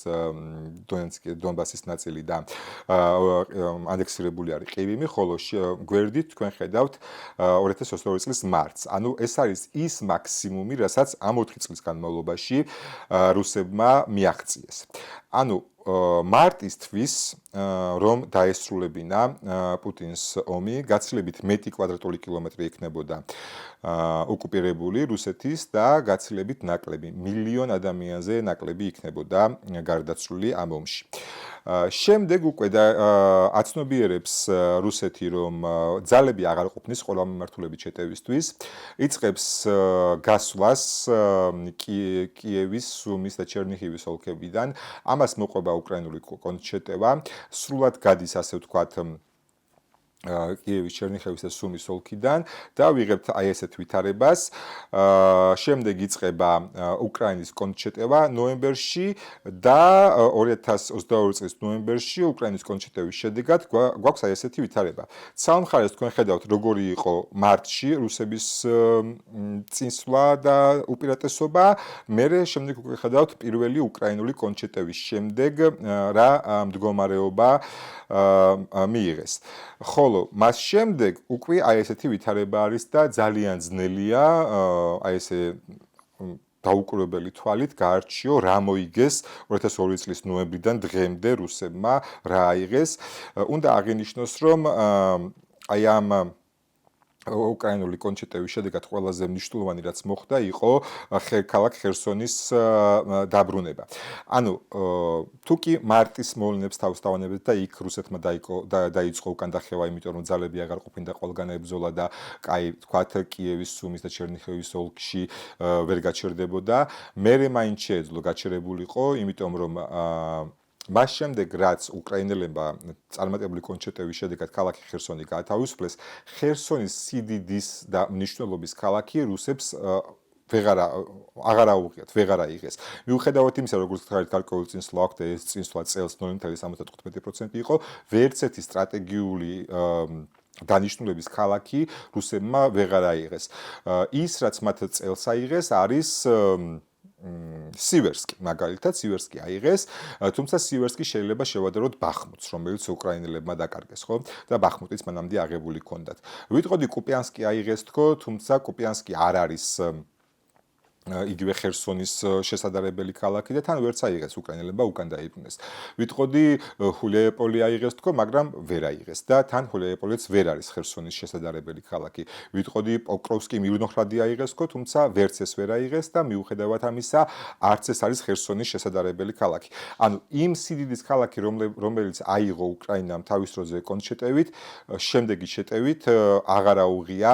დონბასის ნაწილი და ანექსირებული არის ყივიმი, ხოლო გვერდით თქვენ ხედავთ 2022 წლის მარტს. ანუ ეს არის ის მაქსიმუმი, რასაც ამ 4 წლის განმავლობაში რუსებმა მიაღწიეს. ანუ მარტის თვის რომ დაესრულებინა პუტინს ომი, გაცილებით მეტი კვადრატული კილომეტრი იქნებოდა ოკუპირებული რუსეთის და გაცილებით ნაკლები, მილიონ ადამიანზე ნაკლები იქნებოდა გარდაცვლილი ამ ომში. შემდეგ უკვე აცნობიერებს რუსეთი, რომ ძალები აღარ ყოფნის ყველა მიმართულებით შეტევისთვის, იწყებს გასვლას კიევის, სუმის და ჩერნიხივის ოლქებიდან, ამას მოყვება უკრაინული კონტრშეტევა, სრულად გადის, ასე ვთქვათ, კიევის, ჩერნიხევის და სუმის ოლქიდან და ვიღებთ აი ესეთ ვითარებას. შემდეგ იწყება უკრაინის კონტრშეტევა ნოემბერში და 2022 წლის ნოემბერში უკრაინის კონტრშეტევის შედეგად გვაქვს აი ესეთი ვითარება. სამხარეს თქვენ ხედავთ როგორი იყო მარტში რუსების წინსვლა და უპირატესობა, მერე შემდეგ უკვე ხედავთ პირველი უკრაინული კონტრშეტევის შემდეგ რა მდგომარეობა მიიღეს. ხოლო მას შემდეგ უკვე აი ესეთი ვითარება არის და ძალიან ძნელია აი ესე დაუკრებელი თვალით გაარჩიო რა მოიგეს 2002 წლის ნოემბრიდან დღემდე რუსებმა რა აიღეს. უნდა აღინიშნოს რომ აი ამ უკრაინული კონტრშეტევის შედეგად ყველაზე მნიშვნელოვანი რაც მოხდა იყო ქალაქ ხერსონის დაბრუნება. ანუ თუ კი მარტის მოვლენებს თავს დავანებთ და იქ რუსეთმა დაიწყო უკან დახევა, იმიტომ რომ ძალები აღარ ყოფილდა ყველგან ებრძოლა და კაი თქვათ კიევის, სუმის და ჩერნიხევის ოლქში ვერ გაჩერდებოდა. მერე მაინც შეეძლო გაჩერებულიყო, იმიტომ რომ მას შემდეგ რაც უკრაინელებმა წარმატებული კონტრშეტევის შედეგად ქალაქი ხერსონი გაათავისუფლეს, ხერსონის სიდიდის და მნიშვნელობის ქალაქი რუსებს აღარ აუღიათ, ვეღარ აიღეს. მიუხედავად იმისა, როგორც ხარით გარკვეული წინსვლა აქვს და ეს წინსვლა წელს 0.75% იყო, ვერც ერთი სტრატეგიული დანიშნულების ქალაქი რუსებმა ვეღარ აიღეს. ის რაც მათ წელს აიღეს არის სივერსკი, მაგალითად სივერსკი აიღეს, თუმცა სივერსკი შეიძლება შევადაროთ ბახმუტს, რომელიც უკრაინელებმა დაკარგეს, ხო? და ბახმუტიც მანამდე აღებული ჰქონდათ. ვიტყოდი კუპიანსკი აიღეს თქო, თუმცა კუპიანსკი არ არის იგივე ხერსონის შესაძლებელი ქალაქი და თან ვერც აიღეს უკრაინელებმა უკან დაიბრუნეს. ვიტყოდი ჰულიაეპოლი აიღეს თქო, მაგრამ ვერ აიღეს და თან ჰულიაეპოლიც ვერ არის ხერსონის შესაძლებელი ქალაქი. ვიტყოდი პოკროვსკი მირნოჰრადი აიღეს თქო, თუმცა ვერც ეს ვერ აიღეს და მიუხედავად ამისა, არც ეს არის ხერსონის შესაძლებელი ქალაქი. ანუ იმ სიდიდის ქალაქი, რომელიც აიღო უკრაინამ თავის დროზე კონტრშეტევით, შემდეგი შეტევით აღარ აუღია,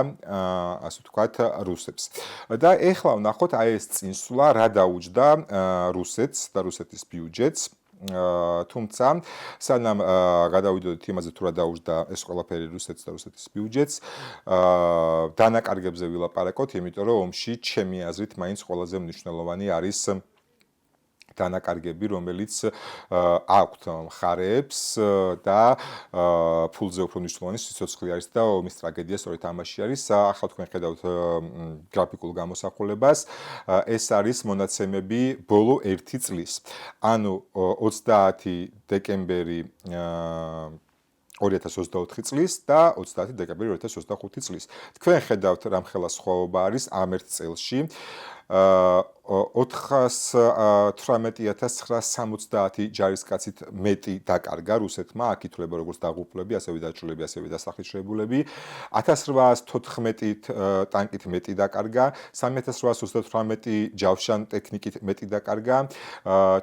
ასე ვთქვათ, რუსებს. და ეხლა ვნახოთ აი ეს წინსვლა რა დაუჯდა რუსეთს და რუსეთის ბიუჯეტს. თუმცა სანამ გადავიდოდეთ იმაზე თუ რა დაუჯდა ეს ყველაფერი რუსეთს და რუსეთის ბიუჯეტს, დანაკარგებზე ვილაპარაკოთ, იმიტომ რომ ომში ჩემი აზრით მაინც ყველაზე მნიშვნელოვანი არის დანაკარგები, რომელიც აქვთ მხარეებს და ფულზე უფრო მნიშვნელოვანი სიცოცხლე არის და ომის ტრაგედია სწორედ ამაში არის. ახლა თქვენ ხედავთ გრაფიკულ გამოსახულებას, ეს არის მონაცემები ბოლო 1 წლის. ანუ 30 დეკემბერი 2024 წლის და 30 დეკემბერი 2025 წლის. თქვენ ხედავთ რამხელა სხვაობა არის ამ ერთ წელში. 418,970 ჯარისკაცით მეტი დაკარგა რუსეთმა, აქ ითვლება როგორც დაღუპულები, ასევე დაჭრილები, ასევე დასახლით შეებულები. 1814 ტანკით მეტი დაკარგა, 3838 ჯავშან ტექნიკით მეტი დაკარგა,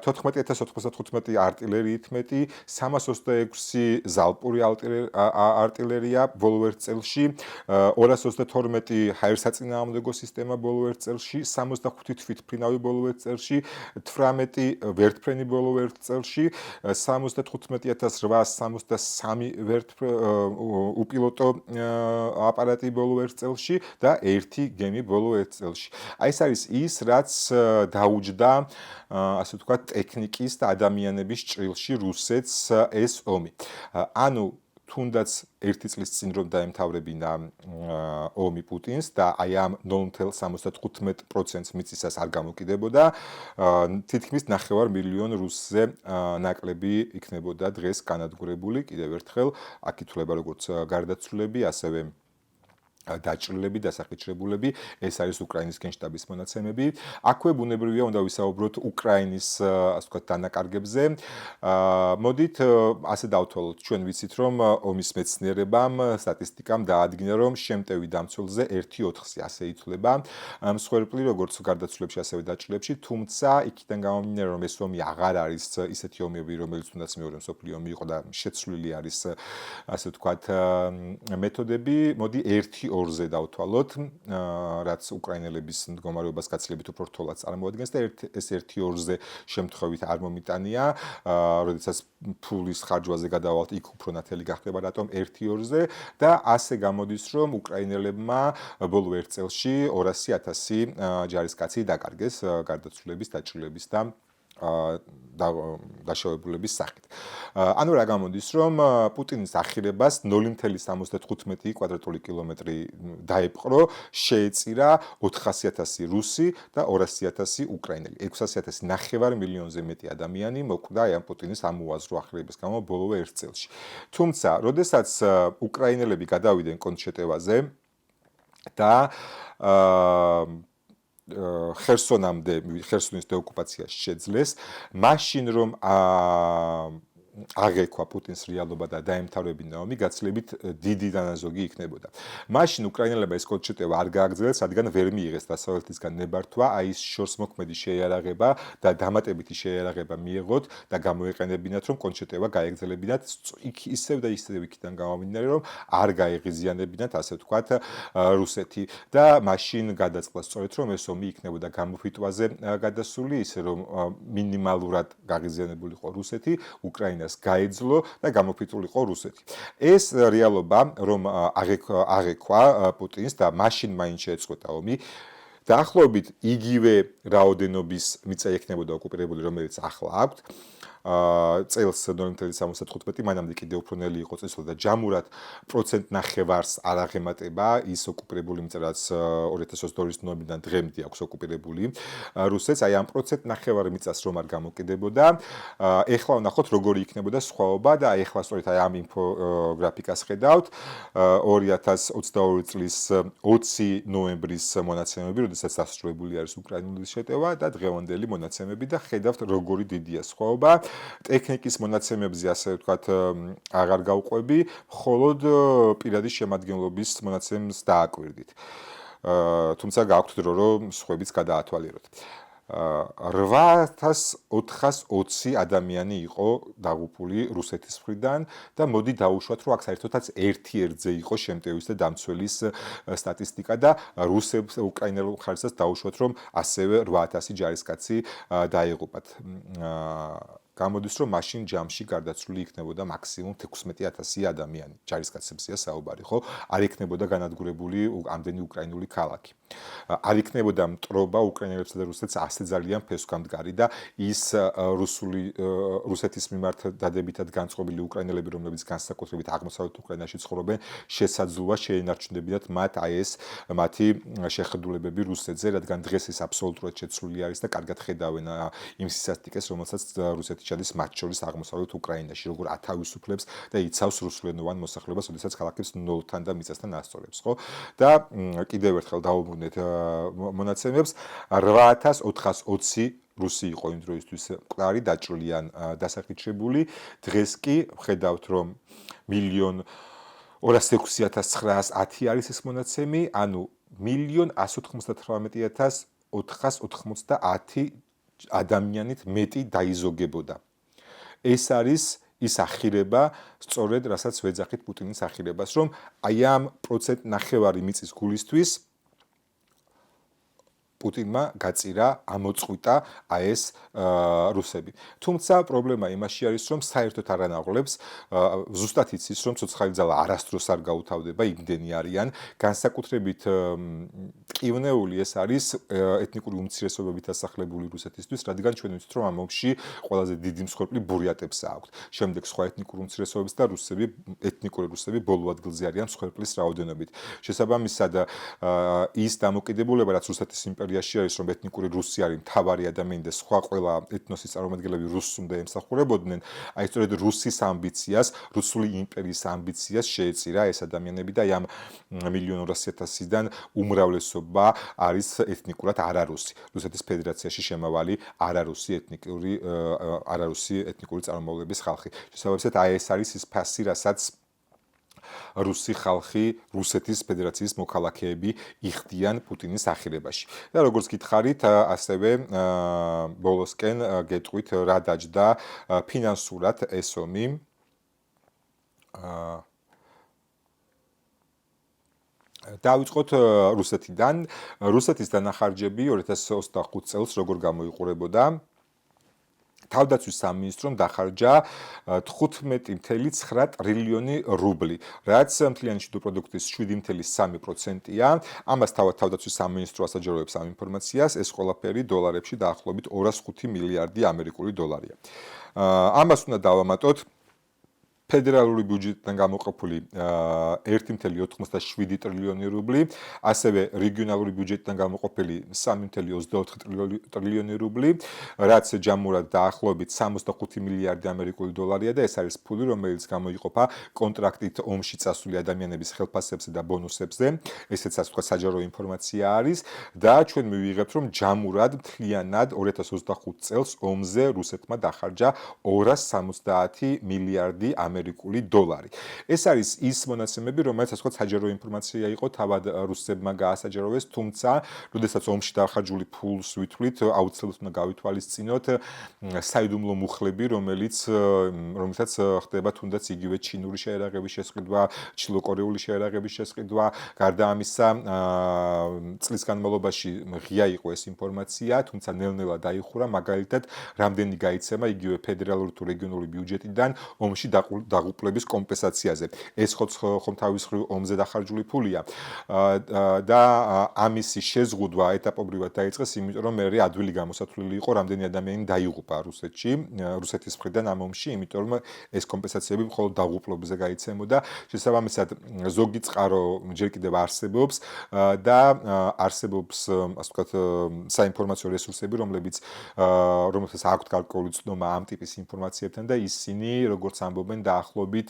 14095 артиლერიით მეტი, 326 ზალპური артиლერია ბოლო ერთ წელში, 232 ჰაერსაწინააღმდეგო სისტემა ბოლო ერთ წელში, 65 თვითმფრინავი ბოლო ერთ წელში, 18 ვერტმფრენი ბოლო ერთ წელში, 75863 უპილოტო აპარატი ბოლო ერთ წელში და 1 გემი ბოლო ერთ წელში. აი ეს არის ის, რაც დაუჯდა, ასე ვთქვათ, ტექნიკის და ადამიანების ჭრილში რუსეთს ეს ომი. ანუ თუნდაც 1 წლის წინ რომ დაემთავრებინა ომი პუტინს და აი ამ 0.75% მიწისას არ გამოკიდებოდა, თითქმის 9 მილიონი რუსზე ნაკლები იქნებოდა დღეს განადგურებული. კიდევ ერთხელ აქ ითვლება როგორც გარდაცვლილები, ასევე დაჭრილები, დასახიჩრებულები, ეს არის უკრაინის გენშტაბის მონაცემები. აქვე ბუნებრივია უნდა ვისაუბროთ უკრაინის, ასე ვთქვათ, დანაკარგებზე. მოდით ასე დავთვალოთ, ჩვენ ვიცით, რომ ომის მეცნიერებამ, სტატისტიკამ დაადგინა, რომ შემტევი დამცველზე 1/4-ზე ასე ითვლება მსხვერპლი, როგორც გარდაცვლილებში, ასევე დაჭრილებში, თუმცა იქიდან გამომდინარე, რომ ეს ომი აღარ არის ისეთი ომები, რომელიც თუნდაც მეორე მსოფლიო ომი იყო და შეცვლილი არის, ასე ვთქვათ, მეთოდები, მოდი 1/2-ზე დავთვალოთ, რაც უკრაინელების მდგომარეობას გაცილებით უფრო რთულად წარმოადგენს და ეს 1/2-ზე შემთხვევით არ მომიტანია, როდესაც ფულის ხარჯვაზე გადავალთ, იქ უფრო ნათელი გახდება, რატომ 1/2-ზე და ასე გამოდის, რომ უკრაინელებმა ბოლო ერთ წელში 200,000 ჯარისკაცი დაკარგეს გარდაცვლილების, დაჭრილების და დაშავებულების სახით. ანუ რა გამოდის, რომ პუტინის ახირებას 0.75 კვადრატული კილომეტრი დაიპყრო, შეეწირა 400,000 რუსი და 200,000 უკრაინელი. 600,000 9 მილიონზე მეტი ადამიანი მოკვდა ამ პუტინის ამოაზრო ახირების გამო ბოლო ერთ წელში. თუმცა, როდესაც უკრაინელები გადავიდნენ კონტრშეტევაზე და ხერსონის დეოკუპაციაში შეძლეს, მაშინ რომ აღეკვა პუტინს რეალობა და დაემთავრებინა ომი, გაცილებით დიდი დანაზოგი იქნებოდა. მაშინ უკრაინელებმა ეს კონტრშეტევა არ გააგრძელეს, რადგან ვერ მიიღეს დასავლეთისგან ნებართვა, აი ეს შორსმოქმედი შეიარაღება და დამატებითი შეიარაღება მიიღოთ და გამოეყენებინათ, რომ კონტრშეტევა გაეგრძელებინათ ისევ და ისევ იქიდან გამომდინარე, რომ არ გაეღიზიანებინათ, ასე ვთქვათ, რუსეთი და მაშინ გადაწყდა სწორედ, რომ ეს ომი იქნებოდა გამოფიტვაზე გადასული, ისე რომ მინიმალურად გაღიზიანებულიყო რუსეთი, უკრაინა გაეძლო და გამოფიტულიყო რუსეთი. ეს რეალობა, რომ აღეკვა პუტინს და მაშინ მაინც შეეწყვეტა ომი, დაახლოებით იგივე რაოდენობის მიწა ექნებოდა ოკუპირებული, რომელიც ახლა აქვთ. წელს 0.75 მანამდე კიდევ უფრო ნელი იყო წესლა და ჯამურად 9%-ს არ აღემატება ის ოკუპირებული მიწა, რაც 2022 ნოემბრიდან დღემდე აქვს ოკუპირებული რუსეთს, აი ამ 9% მიწას რომ არ გამოკიდებოდა, ეხლა ვნახოთ როგორი იქნებოდა სხვაობა და ეხლა სწორედ აი ამ ინფოგრაფიკას ხედავთ 2022 წლის 20 ნოემბრის მონაცემები, როდესაც დასრულებული არის უკრაინული შეტევა და დღევანდელი მონაცემები და ხედავთ როგორი დიდია სხვაობა. ტექნიკის მონაცემებზე, ასე ვთქვათ, აღარ გავყვები, მხოლოდ პირადი შემადგენლობის მონაცემს დააკვირდით. თუმცა გაქვთ დრო, რომ სხვებიც გადაათვალიეროთ. 8420 ადამიანი იყო დაღუპული რუსეთის მხრიდან და მოდი დავუშვათ, რომ აქ საერთოდაც 1/1-ზე იყო შემტევის და დამცველის სტატისტიკა და რუსებს უკრაინელულ მხარესაც დავუშვათ, რომ ასევე 8000 ჯარისკაცი დაიღუპათ. გამოდის, რომ მაშინ ჯამში გარდაცვლილი იქნებოდა მაქსიმუმ 16000 ადამიანი. ჯარისკაცებზეა საუბარი, ხო? არ იქნებოდა განადგურებული ამდენი უკრაინული ქალაქი. არ იქნებოდა მტრობა უკრაინელებსა და რუსეთს ასე ძალიან ფესვგამდგარი და ის რუსეთის მიმართ დადებითად განწყობილი უკრაინელები, რომლებიც განსაკუთრებით აღმოსავლეთ უკრაინაში ცხოვრობენ, შესაძლოა შეენარჩუნებინათ მათ აი ეს მათი შეხედულებები რუსეთზე, რადგან დღეს ეს აბსოლუტურად შეცვლილი არის და კარგად ხედავენ იმ სისასტიკეს, რომელსაც რუსეთი ჩადის მათ შორის აღმოსავლეთ უკრაინაში, როგორ ათავისუფლებს და იცავს რუსულენოვან მოსახლეობას, როდესაც ქალაქებს ნოლთან და მიწასთან ასწორებს, ხო? და კიდევ ერთხელ დავუბრუნდეთ მოვუყვნეთ მონაცემებს 8420 რუსი იყო იმ დროისთვის მყარი დაჭრილი ან დასახიჩრებული. დღეს კი ვხედავთ რომ 1,206,910 არის ეს მონაცემი, ანუ 1,198,490 ადამიანით მეტი დაიზოგებოდა. ეს არის ის ახირება, სწორედ რასაც ვეძახით პუტინის ახირებას, რომ აი ამ 1.5% მიწის გულისთვის პუტინმა გაწირა, ამოწყვიტა ეს რუსები. თუმცა პრობლემა იმაში არის, რომ საერთოდ არ ანაღლებს, ზუსტად იცის, რომ ცოცხალი ძალა არასდროს არ გაუთავდება, იმდენი არიან, განსაკუთრებით ტკივნეული ეს არის ეთნიკური უმცირესობებით დასახლებული რუსეთისთვის, რადგან ჩვენ ვიცით, რომ ამ ომში ყველაზე დიდი მსხვერპლი ბურიატებს აქვთ. შემდეგ სხვა ეთნიკური უმცირესობების და ეთნიკური რუსები ბოლო ადგილზე არიან მსხვერპლის რაოდენობით. შესაბამისად, ის დამოკიდებულება, რაც რუსეთის იმპერიაში არის, რომ ეთნიკური რუსი არის მთავარი ადამიანი და სხვა ყველა ეთნოსის წარმომადგენლები რუსს უნდა ემსახურებოდნენ, აი სწორედ რუსის ამბიციას, რუსული იმპერიის ამბიციას შეეწირა ეს ადამიანები და ამ 1,200,000-დან უმრავლესობა არის ეთნიკურად არარუსი. რუსეთის ფედერაციაში შემავალი არარუსი ეთნიკური წარმომავლობის ხალხი. შესაბამისად, აი ეს არის ის ფასი, რასაც რუსი ხალხი, რუსეთის ფედერაციის მოქალაქეები იხდიან პუტინის ახირებაში. და როგორც გითხარით, ასევე ბოლოსკენ გეტყვით რა დაჯდა ფინანსურად ეს ომი. დავიწყოთ რუსეთიდან. რუსეთის დანახარჯები 2025 წელს როგორ გამოიყურებოდა? თავდაცვის სამინისტრომ დახარჯა 15.9 ტრილიონი რუბლი, რაც მთლიანი შიდო პროდუქტის 7.3%-ია. ამას თავდაცვის სამინისტრო ასაჯაროებს ამ ინფორმაციას, ეს ყველაფერი დოლარებში დაახლოებით 205 მილიარდი ამერიკული დოლარია. ამას უნდა დავამატოთ ფედერალური ბიუჯეტიდან გამოყოფილი 1.87 ტრილიონი რუბლი, ასევე რეგიონალური ბიუჯეტიდან გამოყოფილი 3.24 ტრილიონი რუბლი, რაც ჯამურად დაახლოებით 65 მილიარდი ამერიკული დოლარია და ეს არის ფული, რომელიც გამოიყოფა კონტრაქტით ომში წასული ადამიანების ხელფასებზე და ბონუსებზე. ესეც ასე ვთქვათ საჯარო ინფორმაცია არის და ჩვენ მივიღებთ, რომ ჯამურად მთლიანად 2025 წელს ომზე რუსეთმა დახარჯა 270 მილიარდი ამერიკული დოლარი. ეს არის ის მონაცემები, რომელიც ასე ვთქვათ საჯარო ინფორმაცია იყო, თავად რუსებმა გაასაჯაროვეს, თუმცა, როდესაც ომში დახარჯული ფულს ვითვლით, აუცილებლად უნდა გავითვალისწინოთ საიდუმლო მუხლები, რომელსაც ხდება თუნდაც იგივე ჩინური შეერაღების შესყიდვა, ჩილოკორეული შეერაღების შესყიდვა. გარდა ამისა, წლის განმავლობაში ღია იყო ეს ინფორმაცია, თუმცა ნელ-ნელა დაიხურა, მაგალითად, რამდენი გაიცემა იგივე ფედერალური თუ რეგიონული ბიუჯეტიდან ომში დაღუპლების კომპენსაციაზე. ეს ხომ თავის მხრივ ომზე დახარჯული ფულია და ამისი შეზღუდვა ეტაპობრივად დაიწყეს, იმიტომ რომ მე ადვილი გამოსათვლელი იყო, რამდენი ადამიანი დაიღუპა რუსეთში, რუსეთის მხრიდან ამ ომში, იმიტომ რომ ეს კომპენსაციები მხოლოდ დაღუპლობაზე გაიცემოდა. შესაბამისად, ზოგი წყარო ჯერ კიდევ არსებობს და არსებობს, ასე ვთქვათ, საინფორმაციო რესურსები, რომელთაც აქვთ გარკვეული ცნობა ამ ტიპის ინფორმაციებთან და ისინი, როგორც ამბობენ, დაახლოებით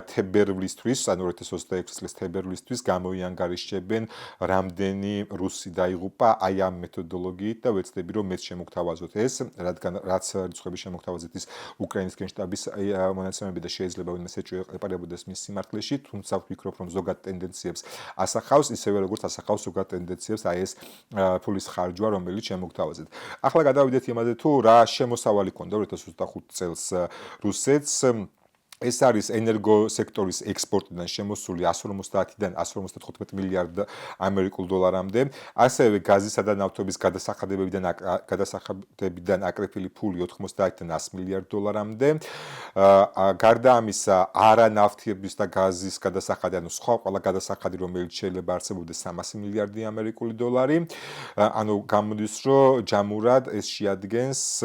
თებერვლისთვის, ანუ 2026 წლის თებერვლისთვის გამოიანგარიშებენ, რამდენი რუსი დაიღუპა აი ამ მეთოდოლოგიით და ვეცდები, რომ მეც შემოგთავაზოთ ეს, რაც რიცხვების შემოგთავაზეთ ის უკრაინის გენშტაბის მონაცემები და შეიძლება ვინმე ეჭვი ეპარებოდეს მის სიმართლეში, თუმცა ვფიქრობ, რომ ზოგად ტენდენციებს ასახავს, ისევე როგორც ასახავს ზოგად ტენდენციებს აი ეს ფულის ხარჯვა, რომელიც შემოგთავაზეთ. ახლა გადავიდეთ იმაზე, თუ რა შემოსავალი ჰქონდა 2025 წელს რუსეთს. ეს არის ენერგოსექტორის ექსპორტიდან შემოსული 150-დან 155 მილიარდ ამერიკულ დოლარამდე, ასევე გაზისა და ნავთობის გადასახადებიდან აკრეფილი ფული 90-დან 100 მილიარდ დოლარამდე. გარდა ამისა, არანავთობის და გაზის გადასახადი, ანუ სხვა ყველა გადასახადი, რომელიც შეიძლება არსებობდეს 300 მილიარდი ამერიკული დოლარი. ანუ გამოდის, რომ ჯამურად ეს შეადგენს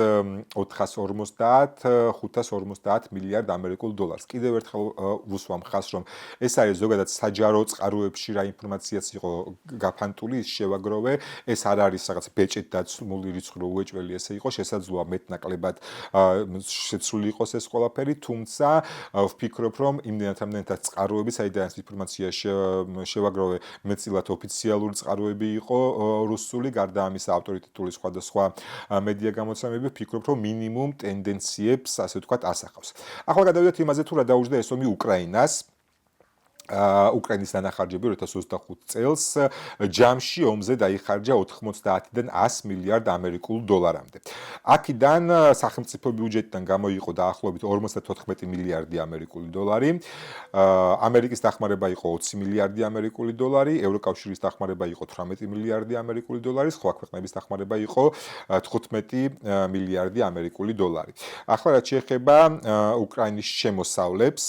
450-550 მილიარდ ამერიკულ დოლარს. კიდევ ერთხელ ვუსვამ ხაზს, რომ ეს არის ზოგადად საჯარო წყაროებში რა ინფორმაციაც იყო გაფანტული, ის შევაგროვე, ეს არ არის რაღაც ბეჭედ დაცმული რიცხვი, რომ უეჭველი ესე იყო, შესაძლოა მეტნაკლებად შეცვლილი იყოს ეს ყველაფერი, თუმცა ვფიქრობ, რომ იმდენად წყაროები, საიდანაც ინფორმაცია შევაგროვე, მეტწილად ოფიციალური წყაროები იყო რუსული, გარდა ამისა ავტორიტეტული სხვადასხვა მედია გამოცემები, ვფიქრობ, რომ მინიმუმ ტენდენციებს, ასე ვთქვათ, ასახავს. ახლა გადავიდეთ იმაზე, თუ რა დაუჯდა ეს ომი უკრაინას. უკრაინის დანახარჯები 2025 წელს ჯამში ომზე დაიხარჯა 90-დან 100 მილიარდ ამერიკულ დოლარამდე. აქედან სახელმწიფო ბიუჯეტიდან გამოიყო დაახლოებით 54 მილიარდი ამერიკული დოლარი. ამერიკის დახმარება იყო 20 მილიარდი ამერიკული დოლარი, ევროკავშირის დახმარება იყო 18 მილიარდი ამერიკული დოლარი, სხვა ქვეყნების დახმარება იყო 15 მილიარდი ამერიკული დოლარი. ახლა რაც შეეხება უკრაინის შემოსავლებს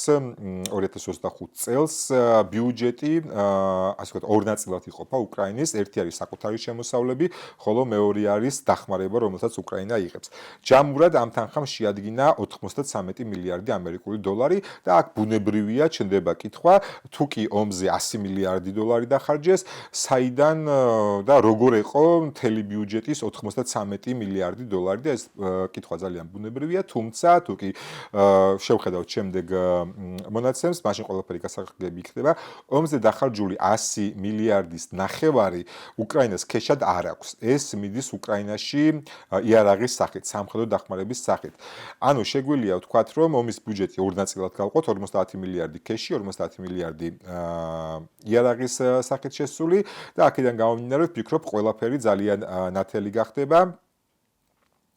2025 წელს ბიუჯეტი ასე ვთქვათ ორ ნაწილად იყოფა უკრაინის, ერთი არის საკუთარი შემოსავლები, ხოლო მეორე არის დახმარება, რომელსაც უკრაინა იღებს. ჯამურად ამ თანხამ შეადგინა 93 მილიარდი ამერიკული დოლარი და აქ ბუნებრივია ჩნდება კითხვა, თუ კი ომზე 100 მილიარდი დოლარი დახარჯეს, საიდან და როგორ იყო მთელი ბიუჯეტის 93 მილიარდი დოლარი და ეს კითხვა ძალიან ბუნებრივია, თუმცა თუ კი შევხედავთ შემდეგ მონაცემს, მაშინ ყველაფერი გასაგები იქნება, ომზე დახარჯული 100 მილიარდის ნახევარი უკრაინას ქეშად არ აქვს. ეს მიდის უკრაინაში იარაღის სახით, სამხედრო დახმარების სახით. ანუ შეგვიძლია ვთქვათ, რომ ომის ბიუჯეტი ორ ნაწილად გავყოთ, 50 მილიარდი ქეში, 50 მილიარდი იარაღის სახით შესული და აქედან გამომდინარე, ვფიქრობ, ყველაფერი ძალიან ნათელი გახდება.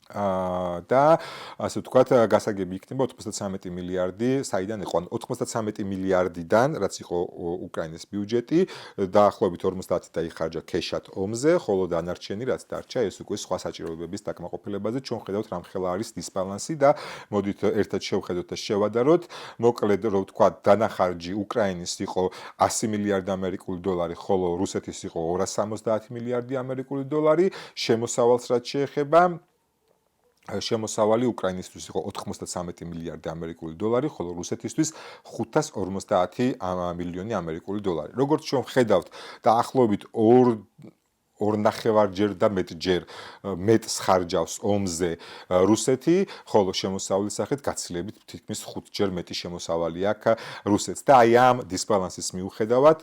და ასე ვთქვათ, გასაგები იქნება 93 მილიარდი, საიდან იყო 93 მილიარდიდან, რაც იყო უკრაინის ბიუჯეტი, დაახლოებით 50 დაიხარჯა ქეშად ომზე, ხოლო დანარჩენი რაც დარჩა, ეს უკვე სხვა საჭიროებების დაკმაყოფილებაზე. ჩვენ ხედავთ, რამხელა არის დისბალანსი და მოდით ერთად შევხედოთ და შევადაროთ. მოკლედ, რომ ვთქვათ, დანახარჯი უკრაინის იყო 100 მილიარდი ამერიკული დოლარი, ხოლო რუსეთის იყო 270 მილიარდი ამერიკული დოლარი, შემოსავალს რაც შეეხება შემოსავალი უკრაინისთვის იყო 93 მილიარდი ამერიკული დოლარი, ხოლო რუსეთისთვის 550 მილიონი ამერიკული დოლარი. როგორც ჩვენ ხედავთ, დაახლოებით 2.5-ჯერ და მეტჯერ მეტს ხარჯავს ომზე რუსეთი, ხოლო შემოსავლის სახით გაცილებით თითქმის 5-ჯერ მეტი შემოსავალი აქვს რუსეთს. და აი ამ დისბალანსის მიუხედავად,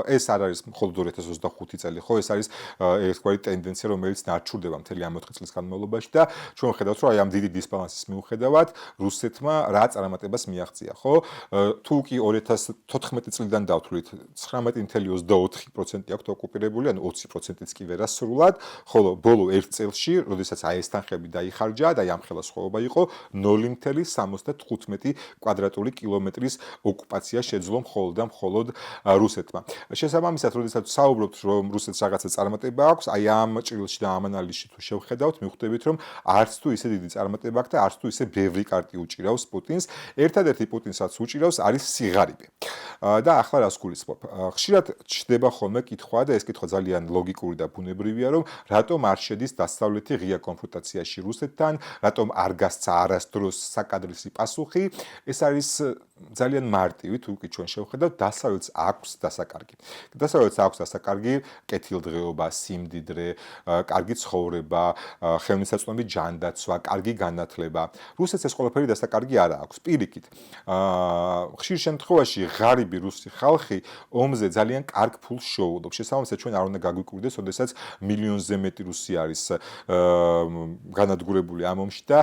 ეს არ არის მხოლოდ 2025 წელი, ხო, ეს არის ერთგვარი ტენდენცია, რომელიც ნარჩუნდება მთელი ამ 4 წლის განმავლობაში და ჩვენ ხედავთ, რომ აი ამ დიდი დისბალანსის მიუხედავად რუსეთმა რა წარმატებას მიაღწია, ხო? თუ კი 2014 წლიდან დავთვლით, 19.24% აქვს ოკუპირებული, ანუ 20%-იც კი ვერასრულად, ხოლო ბოლო 1 წელში, როდესაც აი ეს თანხები დაიხარჯა და აი ამ ხელა სხვაობა იყო 0.75 კვადრატული კილომეტრის ოკუპაცია შეძლო მხოლოდ რუსეთმა. შესაბამისად, როდესაც საუბრობთ, რომ რუსეთს რაღაცა წარმატება აქვს, აი ამ ჭრილში და ამ ანალიზში თუ შევხედავთ, მივხვდებით, რომ არც თუ ისე დიდი წარმატება აქვს და არც თუ ისე ბევრი კარტი უჭირავს პუტინს. ერთადერთი პუტინსაც უჭირავს არის სიღარიბე. და ახლა რას გულისხმობ? ხშირად ჩდება ხოლმე კითხვა და ეს კითხვა ძალიან ლოგიკური და ბუნებრივია, რომ რატომ არ შედის დასავლეთი ღია კონფრონტაციაში რუსეთთან, რატომ არ გასცა არასდროს საკადრისი პასუხი. ეს არის ძალიან მარტივი, თუ კი ჩვენ შევხედავთ, დასავლეთს აქვს დასაკარგი. დასავლეთს აქვს დასაკარგი კეთილდღეობა, სიმდიდრე, კარგი ცხოვრება, ხელმისაწვდომი ჯანდაცვა, კარგი განათლება. რუსეთს ეს ყველაფერი დასაკარგი არ აქვს. პირიქით, ხშირ შემთხვევაში ღარიბი რუსი ხალხი ომზე ძალიან კარგ ფულს შოულობს. შესაბამისად, ჩვენ არ უნდა გაგვიკვირდეს, ოდესაც მილიონზე მეტი რუსი არის განადგურებული ამ ომში და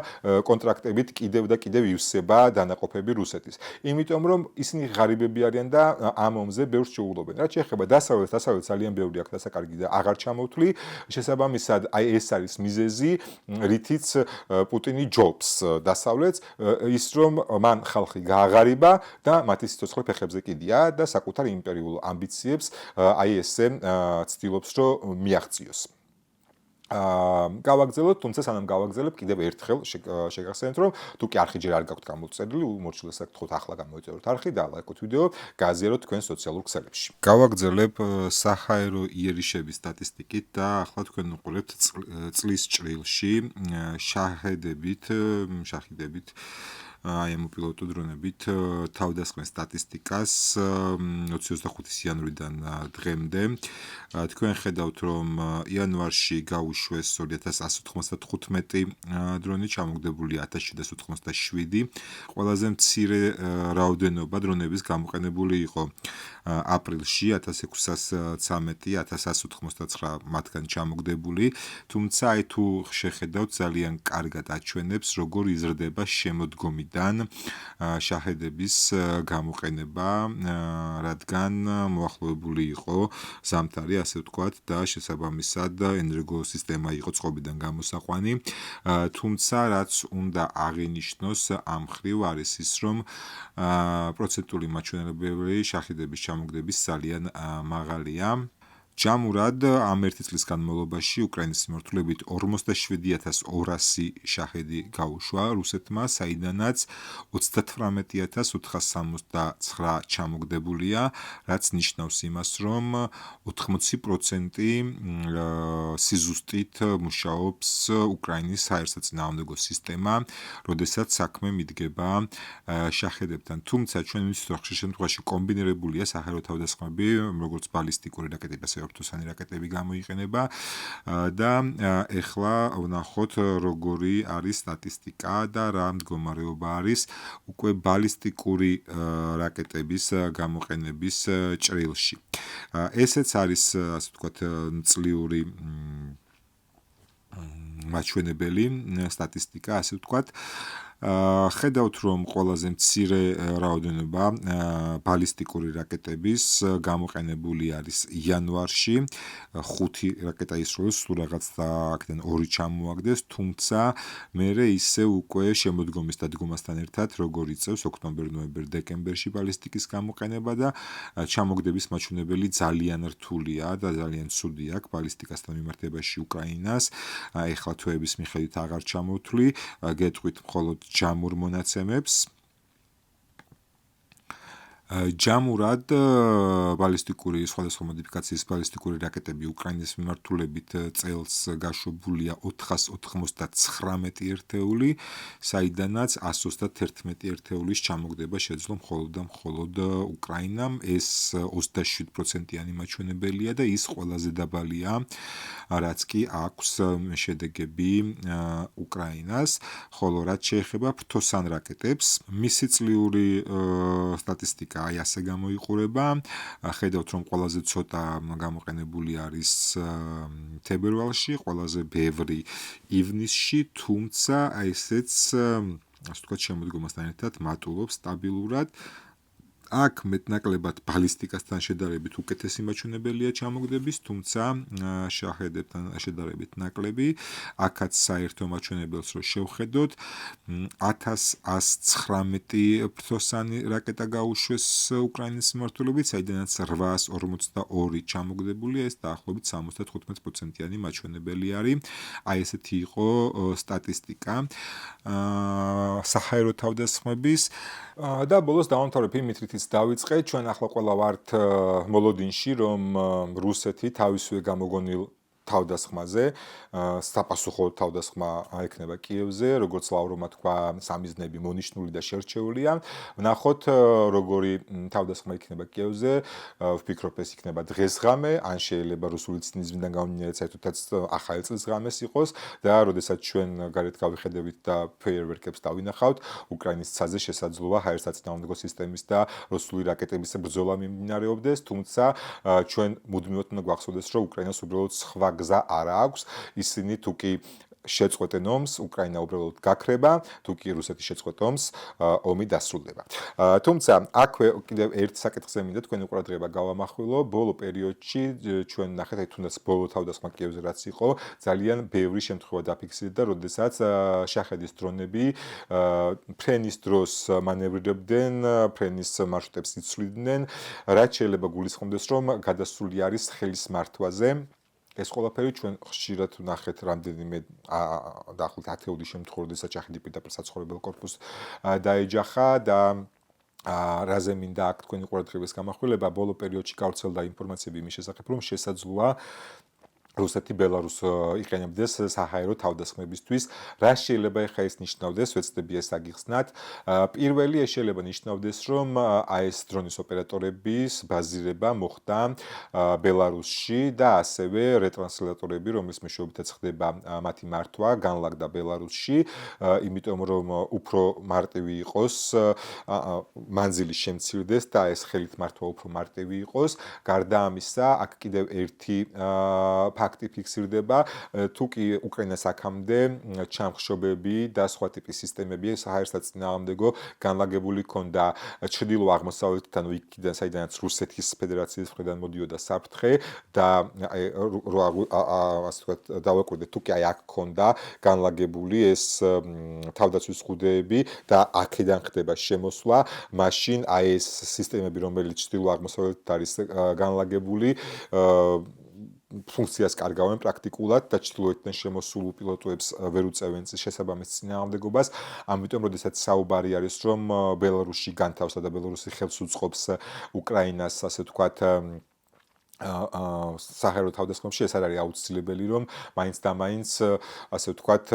კონტრაქტებით კიდევ და კიდევ ივსება დანაყოფები რუსეთის. იმიტომ რომ ისინი ღარიბები არიან და ამ ომზე ბევრს შეუულობენ. რაც შეეხება დასავლეთს ძალიან ბევრი აქვს დასაკარგი და აღარ ჩამოვთვლი. შესაბამისად, აი ეს არის მიზეზი, რითიც პუტინი ჯობს დასავლეთს, ის რომ მან ხალხი გააღარიბა და მათი სიცოცხლე ფეხებზე კიდია და საკუთარ იმპერიულ ამბიციებს აი ესე ცდილობს, რომ მიაღწიოს. გავაგზავნოთ, თუმცა სანამ გავაგზავნებ, კიდევ ერთხელ შეგახსენებთ, რომ თუ კი არხი ჯერ არ გაქვთ გამოწერილი, უმორჩილეს გთხოვთ ახლა გამოიწეროთ არხი და ლაიქოთ ვიდეო, გააზიაროთ თქვენ სოციალურ ქსელებში. გავაგზავნებ საჰაერო იერიშების სტატისტიკით და ახლა თქვენ უყურებთ წლის ჭრილში შაჰიდებით აი ამ უპილოტო დრონებით თავდასხმენ სტატისტიკას 25 იანვრიდან დღემდე. თქვენ ხედავთ, რომ იანვარში გაუშვეს 2195 დრონი, ჩამოგდებული 1787. ყველაზე მცირე რაოდენობა დრონების გამოყენებული იყო აპრილში 1613, 1189 მათგან ჩამოგდებული, თუმცა აი თუ შეხედავთ ძალიან კარგად აჩვენებს, როგორ იზრდება შემოდგომიდან შაჰედების გამოყენება, რადგან მოახლოებული იყო ზამთარი, ასე ვთქვათ, და შესაბამისად ენერგოსისტემა იყო წყობიდან გამოსაყვანი, თუმცა რაც უნდა აღინიშნოს ამ მხრივ არის ის, რომ პროცენტული მაჩვენებლები შაჰედების ჩამოგდების ძალიან მაღალია. ჯამურად ამ ერთი წლის განმავლობაში უკრაინის მიმართულებით 47200 შაჰედი გაუშვა რუსეთმა, საიდანაც 38469 ჩამოგდებულია, რაც ნიშნავს იმას, რომ 80% სიზუსტით მუშაობს უკრაინის საერთო-საწინააღმდეგო სისტემა, როდესაც საქმე მიდგება შაჰედებთან. თუმცა ჩვენ ვიცით, რომ ხშირ შემთხვევაში კომბინირებულია საჰაერო თავდასხმები, როგორც ბალისტიკური რაკეტები, ასევე ორთოსანი რაკეტები გამოიყენება და ეხლა ვნახოთ როგორი არის სტატისტიკა და რა მდგომარეობა არის უკვე ბალისტიკური რაკეტების გამოყენების ჭრილში. ესეც არის, ასე ვთქვათ, წლიური მაჩვენებელი სტატისტიკა, ასე ვთქვათ. ხედავთ, რომ ყველაზე მცირე რაოდენობა ბალისტიკური რაკეტების გამოყენებული არის იანვარში, 5 რაკეტა ისროლეს, სულ რაღაც აქედან 2 ჩამოაგდეს, თუმცა მერე ისე უკვე შემოდგომის დადგომასთან ერთად, როგორ იწევს ოქტომბერ, ნოემბერ, დეკემბერში ბალისტიკის გამოყენება და ჩამოგდების მაჩვენებელი ძალიან რთულია და ძალიან ცუდი აქვს ბალისტიკასთან მიმართებაში უკრაინას. ეხლა თვეების მიხედვით აღარ ჩამოვთვლი, გეტყვით მხოლოდ ჯამურ მონაცემებს. ჯამურად ბალისტიკური სხვადასხვა მოდიფიკაციის ბალისტიკური რაკეტები უკრაინის მიმართულებით წელს გაშვებულია 499 ერთეული, საიდანაც 131 ერთეულის ჩამოგდება შეძლო მხოლოდ და მხოლოდ უკრაინამ. ეს 27%-იანი მაჩვენებელია და ის ყველაზე დაბალია, რაც კი აქვს შედეგები უკრაინას, ხოლო რაც შეეხება ფრთოსან რაკეტებს, მისი წლიური სტატისტიკა აი ასე გამოიყურება. ხედავთ, რომ ყველაზე ცოტა გამოყენებული არის თებერვალში, ყველაზე ბევრი ივნისში, თუმცა აი ესეც, ასე ვთქვათ, შემოდგომასთან ერთად მატულობს სტაბილურად. აქ მეტნაკლებად ბალისტიკასთან შედარებით უკეთესი მაჩვენებელია ჩამოგდების, თუმცა შაჰედებთან შედარებით ნაკლები. აქაც საერთო მაჩვენებელს რო შევხედოთ, 1119 ფრთოსანი რაკეტა გაუშვეს უკრაინის მიმართულებით, საიდანაც 842 ჩამოგდებულია, ეს დაახლოებით 75%-იანი მაჩვენებელი არის. აი ესეთი იყო სტატისტიკა საჰაერო თავდასხმების და ბოლოს დავამთავრებ იმით, რითიც დავიწყე, ჩვენ ახლა ყველა ვართ მოლოდინში, რომ რუსეთი თავისივე გამოგონილ თავდასხმაზე, საპასუხო თავდასხმა ექნება კიევზე, როგორც ლავროვმა თქვა, სამიზნეები მონიშნული და შერჩეულია. ვნახოთ, როგორი თავდასხმა იქნება კიევზე, ვფიქრობ, ეს იქნება დღესღამე, ან შეიძლება რუსული ცინიზმიდან გამომდინარე საერთოდაც ახალი წლის ღამეს იყოს და როდესაც ჩვენ გარეთ გავიხედებით და ფეიერვერკებს დავინახავთ, უკრაინის ცაზე შესაძლოა საერთო-საწინააღმდეგო სისტემის და რუსული რაკეტების ბრძოლა მიმდინარეობდეს, თუმცა ჩვენ მუდმივად უნდა გვახსოვდეს, რომ უკრაინას უბრალოდ სხვა გზა არ აქვს. ისინი თუ კი შეწყვეტენ ომს, უკრაინა უბრალოდ გაქრება, თუ კი რუსეთი შეწყვეტ ომს, ომი დასრულდება. თუმცა აქვე კიდევ ერთ საკითხზე მინდა თქვენი ყურადღება გავამახვილო. ბოლო პერიოდში ჩვენ ნახეთ, აი თუნდაც ბოლო თავდასხმა კიევზე რაც იყო, ძალიან ბევრი შემთხვევა დაფიქსირდა, როდესაც შაჰედის დრონები ფრენის დროს მანევრირებდნენ, ფრენის მარშრუტებს იცვლიდნენ, რაც შეიძლება გულისხმობდეს, რომ გადასული არის ხელის მართვაზე. ეს ყველაფერი ჩვენ ხშირად ვნახეთ რამდენიმე დაახლოებით 10 შემთხვევა, როდესაც შაჰედი პირდაპირ საცხოვრებელ კორპუსს დაეჯახა და რაზე მინდა აქ თქვენი ყურადღების გამახვილება, ბოლო პერიოდში გავრცელდა ინფორმაციები იმის შესახებ, რომ შესაძლოა რუსეთი ბელარუსს იყენებდეს საჰაერო თავდასხმებისთვის. რა შეიძლება ახლა ეს ნიშნავდეს, ვეცდები ეს აგიხსნათ. პირველი ეს შეიძლება ნიშნავდეს, რომ ეს დრონის ოპერატორების ბაზირება მოხდა ბელარუსში და ასევე რეტრანსლატორები, რომლის მეშვეობითაც ხდება მათი მართვა, განლაგდა ბელარუსში, იმიტომ რომ უფრო მარტივი იყოს, მანძილი შემცირდეს და ეს ხელით მართვა უფრო მარტივი იყოს. გარდა ამისა, აქ კიდევ ერთი ფაქტი ფიქსირდება, თუ კი უკრაინას აქამდე ჩამხშობები და სხვა ტიპის სისტემები საჰაეროსაწინააღმდეგო განლაგებული ქონდა ჩრდილო-აღმოსავლეთიდან, იქიდან საიდანაც რუსეთის ფედერაციის მხრიდან მოდიოდა საფრთხე და ასე ვთქვათ, დავაკვირდეთ, თუ კი აქ ქონდა განლაგებული ეს თავდაცვის ზღუდეები და აქედან ხდება შემოსვლა, მაშინ ეს სისტემები, რომელიც ჩრდილო-აღმოსავლეთით არის განლაგებული, ფუნქციას კარგავენ პრაქტიკულად და ჩრდილოეთიდან შემოსულ პილოტებს ვერ უწევენ შესაბამის წინააღმდეგობას. ამიტომ, როდესაც საუბარი არის, რომ ბელარუსში განთავსდა და ბელარუსი ხელს უწყობს უკრაინას, ასე ვთქვათ, საჰაერო თავდასხმებში, ეს არ არის აუცილებელი, რომ მაინც და მაინც, ასე ვთქვათ,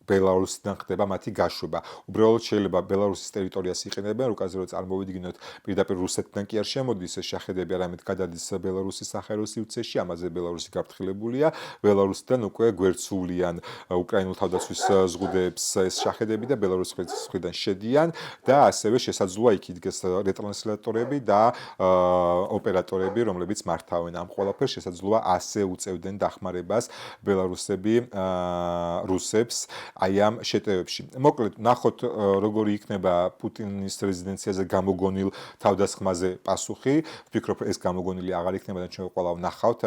ბელარუსიდან ხდება მათი გაშვება. უბრალოდ შეიძლება ბელარუსის ტერიტორიას იყენებენ, რუკაზე რომ წარმოვიდგინოთ, პირდაპირ რუსეთიდან კი არ შემოდის ეს შეხედები, არამედ გადადის ბელარუსის საჰაერო სივრცეში, ამაზე ბელარუსი გაფრთხილებულია. ბელარუსიდან უკვე გვერდსულიან უკრაინულ თავდაცვის ზღუდეებს ეს შეხედები და ბელარუსის მხრიდან შედიან და ასევე შესაძლოა იქ იდგეს რეტრანსლატორები და ოპერატორები, რომლებიც მართავენ ამ ყველაფერს, შესაძლოა ასე უწევდნენ დახმარებას ბელარუსები რუსებს. აი ამ შეტევებში. მოკლედ, ნახოთ როგორი იქნება პუტინის რეზიდენციაზე გამოგონილ თავდასხმაზე პასუხი. ვფიქრობ, ეს გამოგონილი აღარ იქნება და ჩვენ ყველა ვნახავთ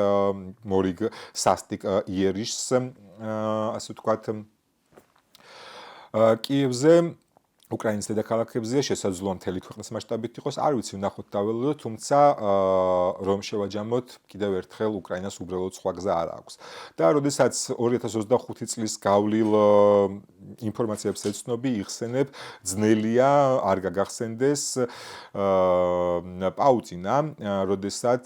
მორიგ სასტიკ იერიშს, ასე ვთქვათ, კიევზე. უკრაინის დედაქალაქებზე შესაძლოა მთელი ქვეყნის მასშტაბით იყოს, არ ვიცი, ვნახოთ დაველოდოთ, თუმცა რომ შევაჯამოთ, კიდევ ერთხელ უკრაინას უბრალოდ სხვა გზა არ აქვს. და როდესაც 2025 წლის გავლილ ინფორმაციებს ეცნობი, იხსენებ, ძნელია არ გაგახსენდეს პაუტინა, როდესაც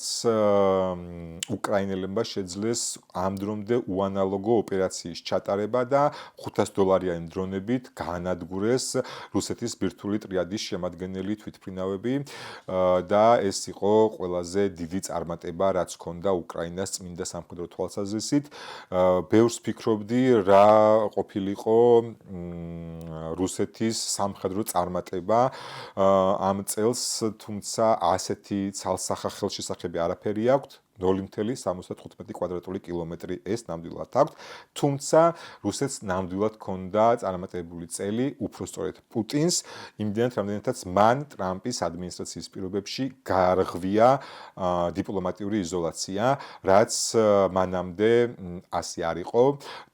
უკრაინელებმა შეძლეს ამ დრომდე უანალოგო ოპერაციის ჩატარება და $500 დრონებით გაანადგურეს რუსეთის ბირთვული ტრიადის შემადგენელი თვითმფრინავები და ეს იყო ყველაზე დიდი წარმატება, რაც ჰქონდა უკრაინას წმინდა სამხედრო თვალსაზრისით. ბევრს ფიქრობდი, რა ყოფილიყო რუსეთის სამხედრო წარმატება ამ წელს, თუმცა ასეთი ცალსახა ხელშესახები არაფერი აქვთ. 0.75 კვადრატული კილომეტრი ეს ნამდვილად აქვს, თუმცა რუსეთს ნამდვილად ჰქონდა წარმატებული წელი, უпростоრეთ პუტინს, იმდენად რამდენადაც მან ტრამპის ადმინისტრაციის პირობებში გაარღვია დიპლომატიური იზოლაცია, რაც მანამდე ასე არ იყო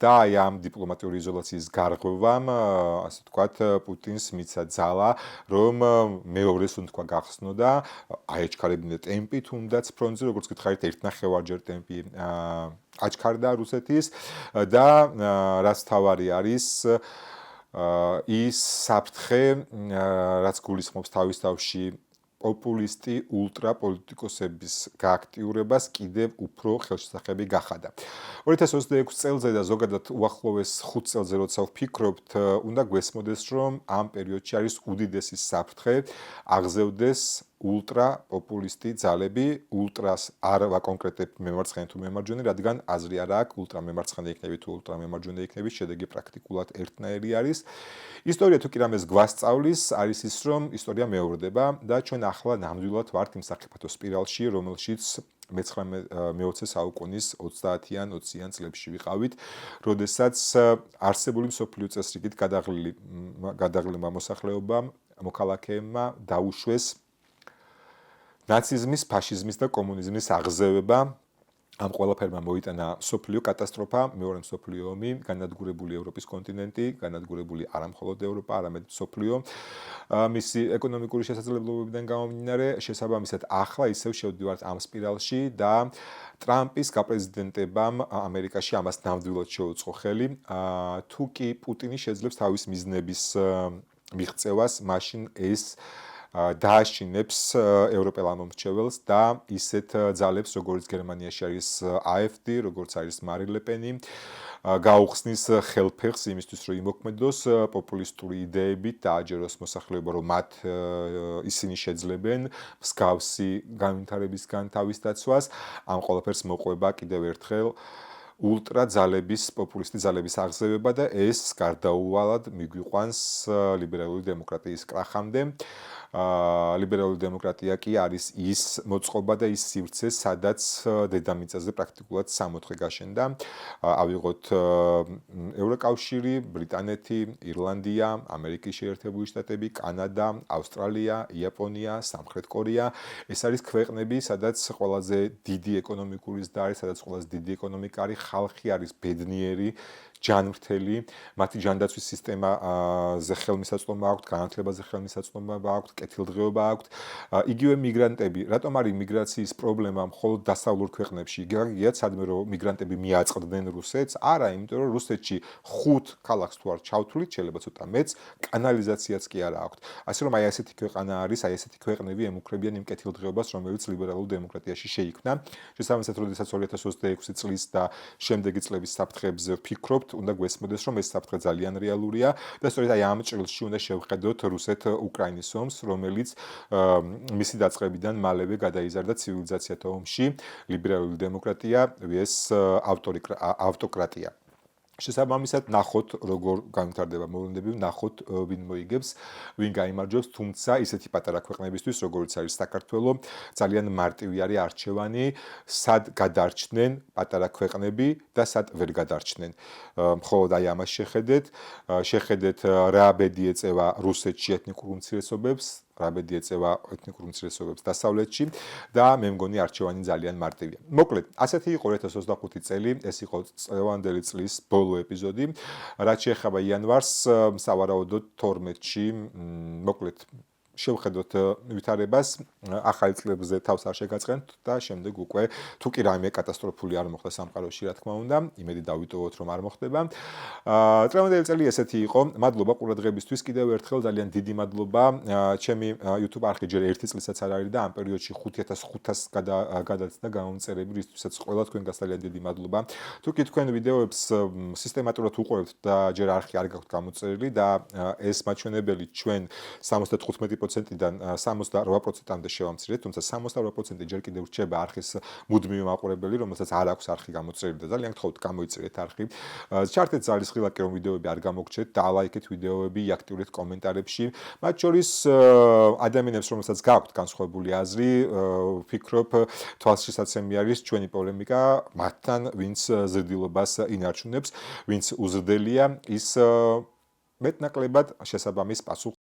და აი ამ დიპლომატიური იზოლაციის გარღვევამ, ასე ვთქვათ, პუტინს მიცა ძალა, რომ მეორეს უნდა გახსნოდა, აეჩქარებინა ტემპი თუნდაც ფრონტზე, როგორც გითხარით, ნახევარჯერ ტემპი აჩქარდა რუსეთის და რაც თავარი არის ის საფრთხე, რაც გულისხმობს თავის თავში პოპულისტი ულტრაპოლიტიკოსების გააქტიურებას კიდევ უფრო ხელშესახები გახადა. 2026 წელზე და ზოგადად უახლოეს 5 წელზე, როცა ვფიქრობთ, უნდა გვესმოდეს, რომ ამ პერიოდში არის უდიდესი საფრთხე აღზევდეს ულტრაპოპულისტი ძალები, ულტრას არ ვაკონკრეტებ მემარცხენე თუ მემარჯვენე, რადგან აზრი არ აქვს, ულტრამემარცხენე იქნები თუ ულტრამემარჯვენე იქნები, შედეგი პრაქტიკულად ერთნაირი არის. ისტორია თუ კი რამეს გვასწავლის, არის ის, რომ ისტორია მეორდება და ჩვენ ახლა ნამდვილად ვართ იმ სახიფათო სპირალში, რომელშიც მე-19 საუკუნის 30-იან 20-იან წლებში ვიყავით, როდესაც არსებული მსოფლიო წესრიგით გადაღლილმა მოსახლეობამ, მოქალაქეებმა დაუშვეს ნაციზმის, ფაშიზმის და კომუნიზმის აღზევება. ამ ყველაფერმა მოიტანა მსოფლიო კატასტროფა, მეორე მსოფლიო ომი, განადგურებული ევროპის კონტინენტი, განადგურებული არა მხოლოდ ევროპა, არამედ მსოფლიო. მისი ეკონომიკური შესაძლებლობებიდან გამომდინარე, შესაბამისად ახლა ისევ შევდივართ ამ სპირალში და ტრამპის გაპრეზიდენტებამ ამერიკაში ამას ნამდვილად შეუწყო ხელი. თუ კი პუტინი შეძლებს თავის მიზნების მიღწევას, მაშინ ეს დააშინებს ევროპელ ამომრჩეველს და ისეთ ძალებს, როგორც გერმანიაში არის AfD, როგორც არის Marine Le Pen-ი, გაუხსნის ხელფეხს იმისთვის, რომ იმოქმედოს პოპულისტური იდეებით და აჯეროს მოსახლეობა, რომ მათ ისინი შეძლებენ მსგავსი განვითარებისგან თავის დაცვას. ამ ყველაფერს მოყვება კიდევ ერთხელ ულტრა ძალების, პოპულისტი ძალების აღზევება და ეს გარდაუვალად მიგვიყვანს ლიბერალური დემოკრატიის კრახამდე. ლიბერალური დემოკრატია კი არის ის მოწყობა და ის სივრცე, სადაც დედამიწაზე პრაქტიკულად 60 გაშენდა. ავიღოთ ევროკავშირი, ბრიტანეთი, ირლანდია, ამერიკის შეერთებული შტატები, კანადა, ავსტრალია, იაპონია, სამხრეთ კორეა. ეს არის ქვეყნები, სადაც ყველაზე დიდი ეკონომიკური ზრდა არის, სადაც ყველაზე დიდი ეკონომიკა არის, ხალხი არის ბედნიერი, ჯანმრთელი, მათი ჯანდაცვის სისტემაზე ხელმისაწვდომა აქვთ, განათლებაზე ხელმისაწვდომა აქვთ, კეთილდღეობა აქვთ. იგივე მიგრანტები, რატომ არის მიგრაციის პრობლემა მხოლოდ დასავლურ ქვეყნებში? გიგიათ სადმე რომ მიგრანტები მიაწყდნენ რუსეთს? არა, იმიტომ რომ რუსეთში 5 ქალაქს თუ არ ჩავთვლით, შეიძლება ცოტა მეც, კანალიზაციაც კი არა აქვთ. ასე რომ აი ესეთი ქვეყანა არის, აი ესეთი ქვეყნები ემუქრებიან იმ კეთილდღეობას, რომელიც ლიბერალურ დემოკრატიაში შეიქმნა. შესაბამისად, როდესაც 2026 წლის და შემდეგი წლების საფრთხეებზე ვფიქრობთ, უნდა გვესმოდეს, რომ ეს საფრთხე ძალიან რეალურია და სწორედ აი ამ ჭრილში უნდა შევხედოთ რუსეთ-უკრაინის ომს, რომელიც მისი დაწყებიდან მალევე გადაიზარდა ცივილიზაციათა ომში, ლიბერალური დემოკრატია vs ავტოკრატია. შესაბამისად, ნახოთ, როგორ განვითარდება მოვლენები, ნახოთ, ვინ მოიგებს, ვინ გაიმარჯვებს, თუმცა ისეთი პატარა ქვეყნებისთვის, როგორც არის საქართველო, ძალიან მარტივი არის არჩევანი, სად გადარჩნენ პატარა ქვეყნები და სად ვერ გადარჩნენ. მხოლოდ აი ამას შეხედეთ რა ბედი ეწევა რუსეთში ეთნიკურ უმცირესობებს, რა ბედი ეწევა ეთნიკურ უმცირესობებს დასავლეთში და მე მგონი არჩევანი ძალიან მარტივია. მოკლედ, ასეთი იყო 2025 წელი, ეს იყო წლევანდელი წლის ბოლო ეპიზოდი. რაც შეეხება იანვარს, სავარაუდოდ 12-ში, მოკლედ შევხედოთ ვითარებას, ახალი წლებზე თავს არ შეგაწყენთ და შემდეგ უკვე თუ კი რაიმე კატასტროფული არ მოხდა სამყაროში, რა თქმა უნდა, იმედი დავიტოვოთ, რომ არ მოხდება. წლევანდელი წელი ესეთი იყო. მადლობა ყურადღებისთვის, კიდევ ერთხელ ძალიან დიდი მადლობა. ჩემი YouTube არხი ჯერ 1 წლისაც არ არის და ამ პერიოდში 5500 გადაცდა გამომწერები, რისთვისაც ყველა თქვენგანს ძალიან დიდი მადლობა. თუ კი თქვენ ვიდეოებს სისტემატურად უყურებთ და ჯერ არხი არ გაქვთ გამოწერილი და ეს მაჩვენებელი ჩვენ 75%-დან 68%-მდე შევამცირეთ, თუმცა 68% ჯერ კიდევ რჩება არხის მუდმივი მაყურებელი, რომელსაც არ აქვს არხი გამოწერილი და ძალიან გთხოვთ გამოიწერეთ არხი. ჩართეთ ძალისხილაკი, რომ ვიდეოები არ გამოგჩეთ და ლაიქეთ ვიდეოები, აქტიურეთ კომენტარებში. მათ შორის ადამიანებს, რომელსაც გაქვთ განსხვავებული აზრი, ვფიქრობ, თვალსაჩინო არის ჩვენი პოლემიკა მათთან, ვინც ზრდილობას ინარჩუნებს, ვინც უზრდელია, ის მეტნაკლებად შესაბამის პასუხს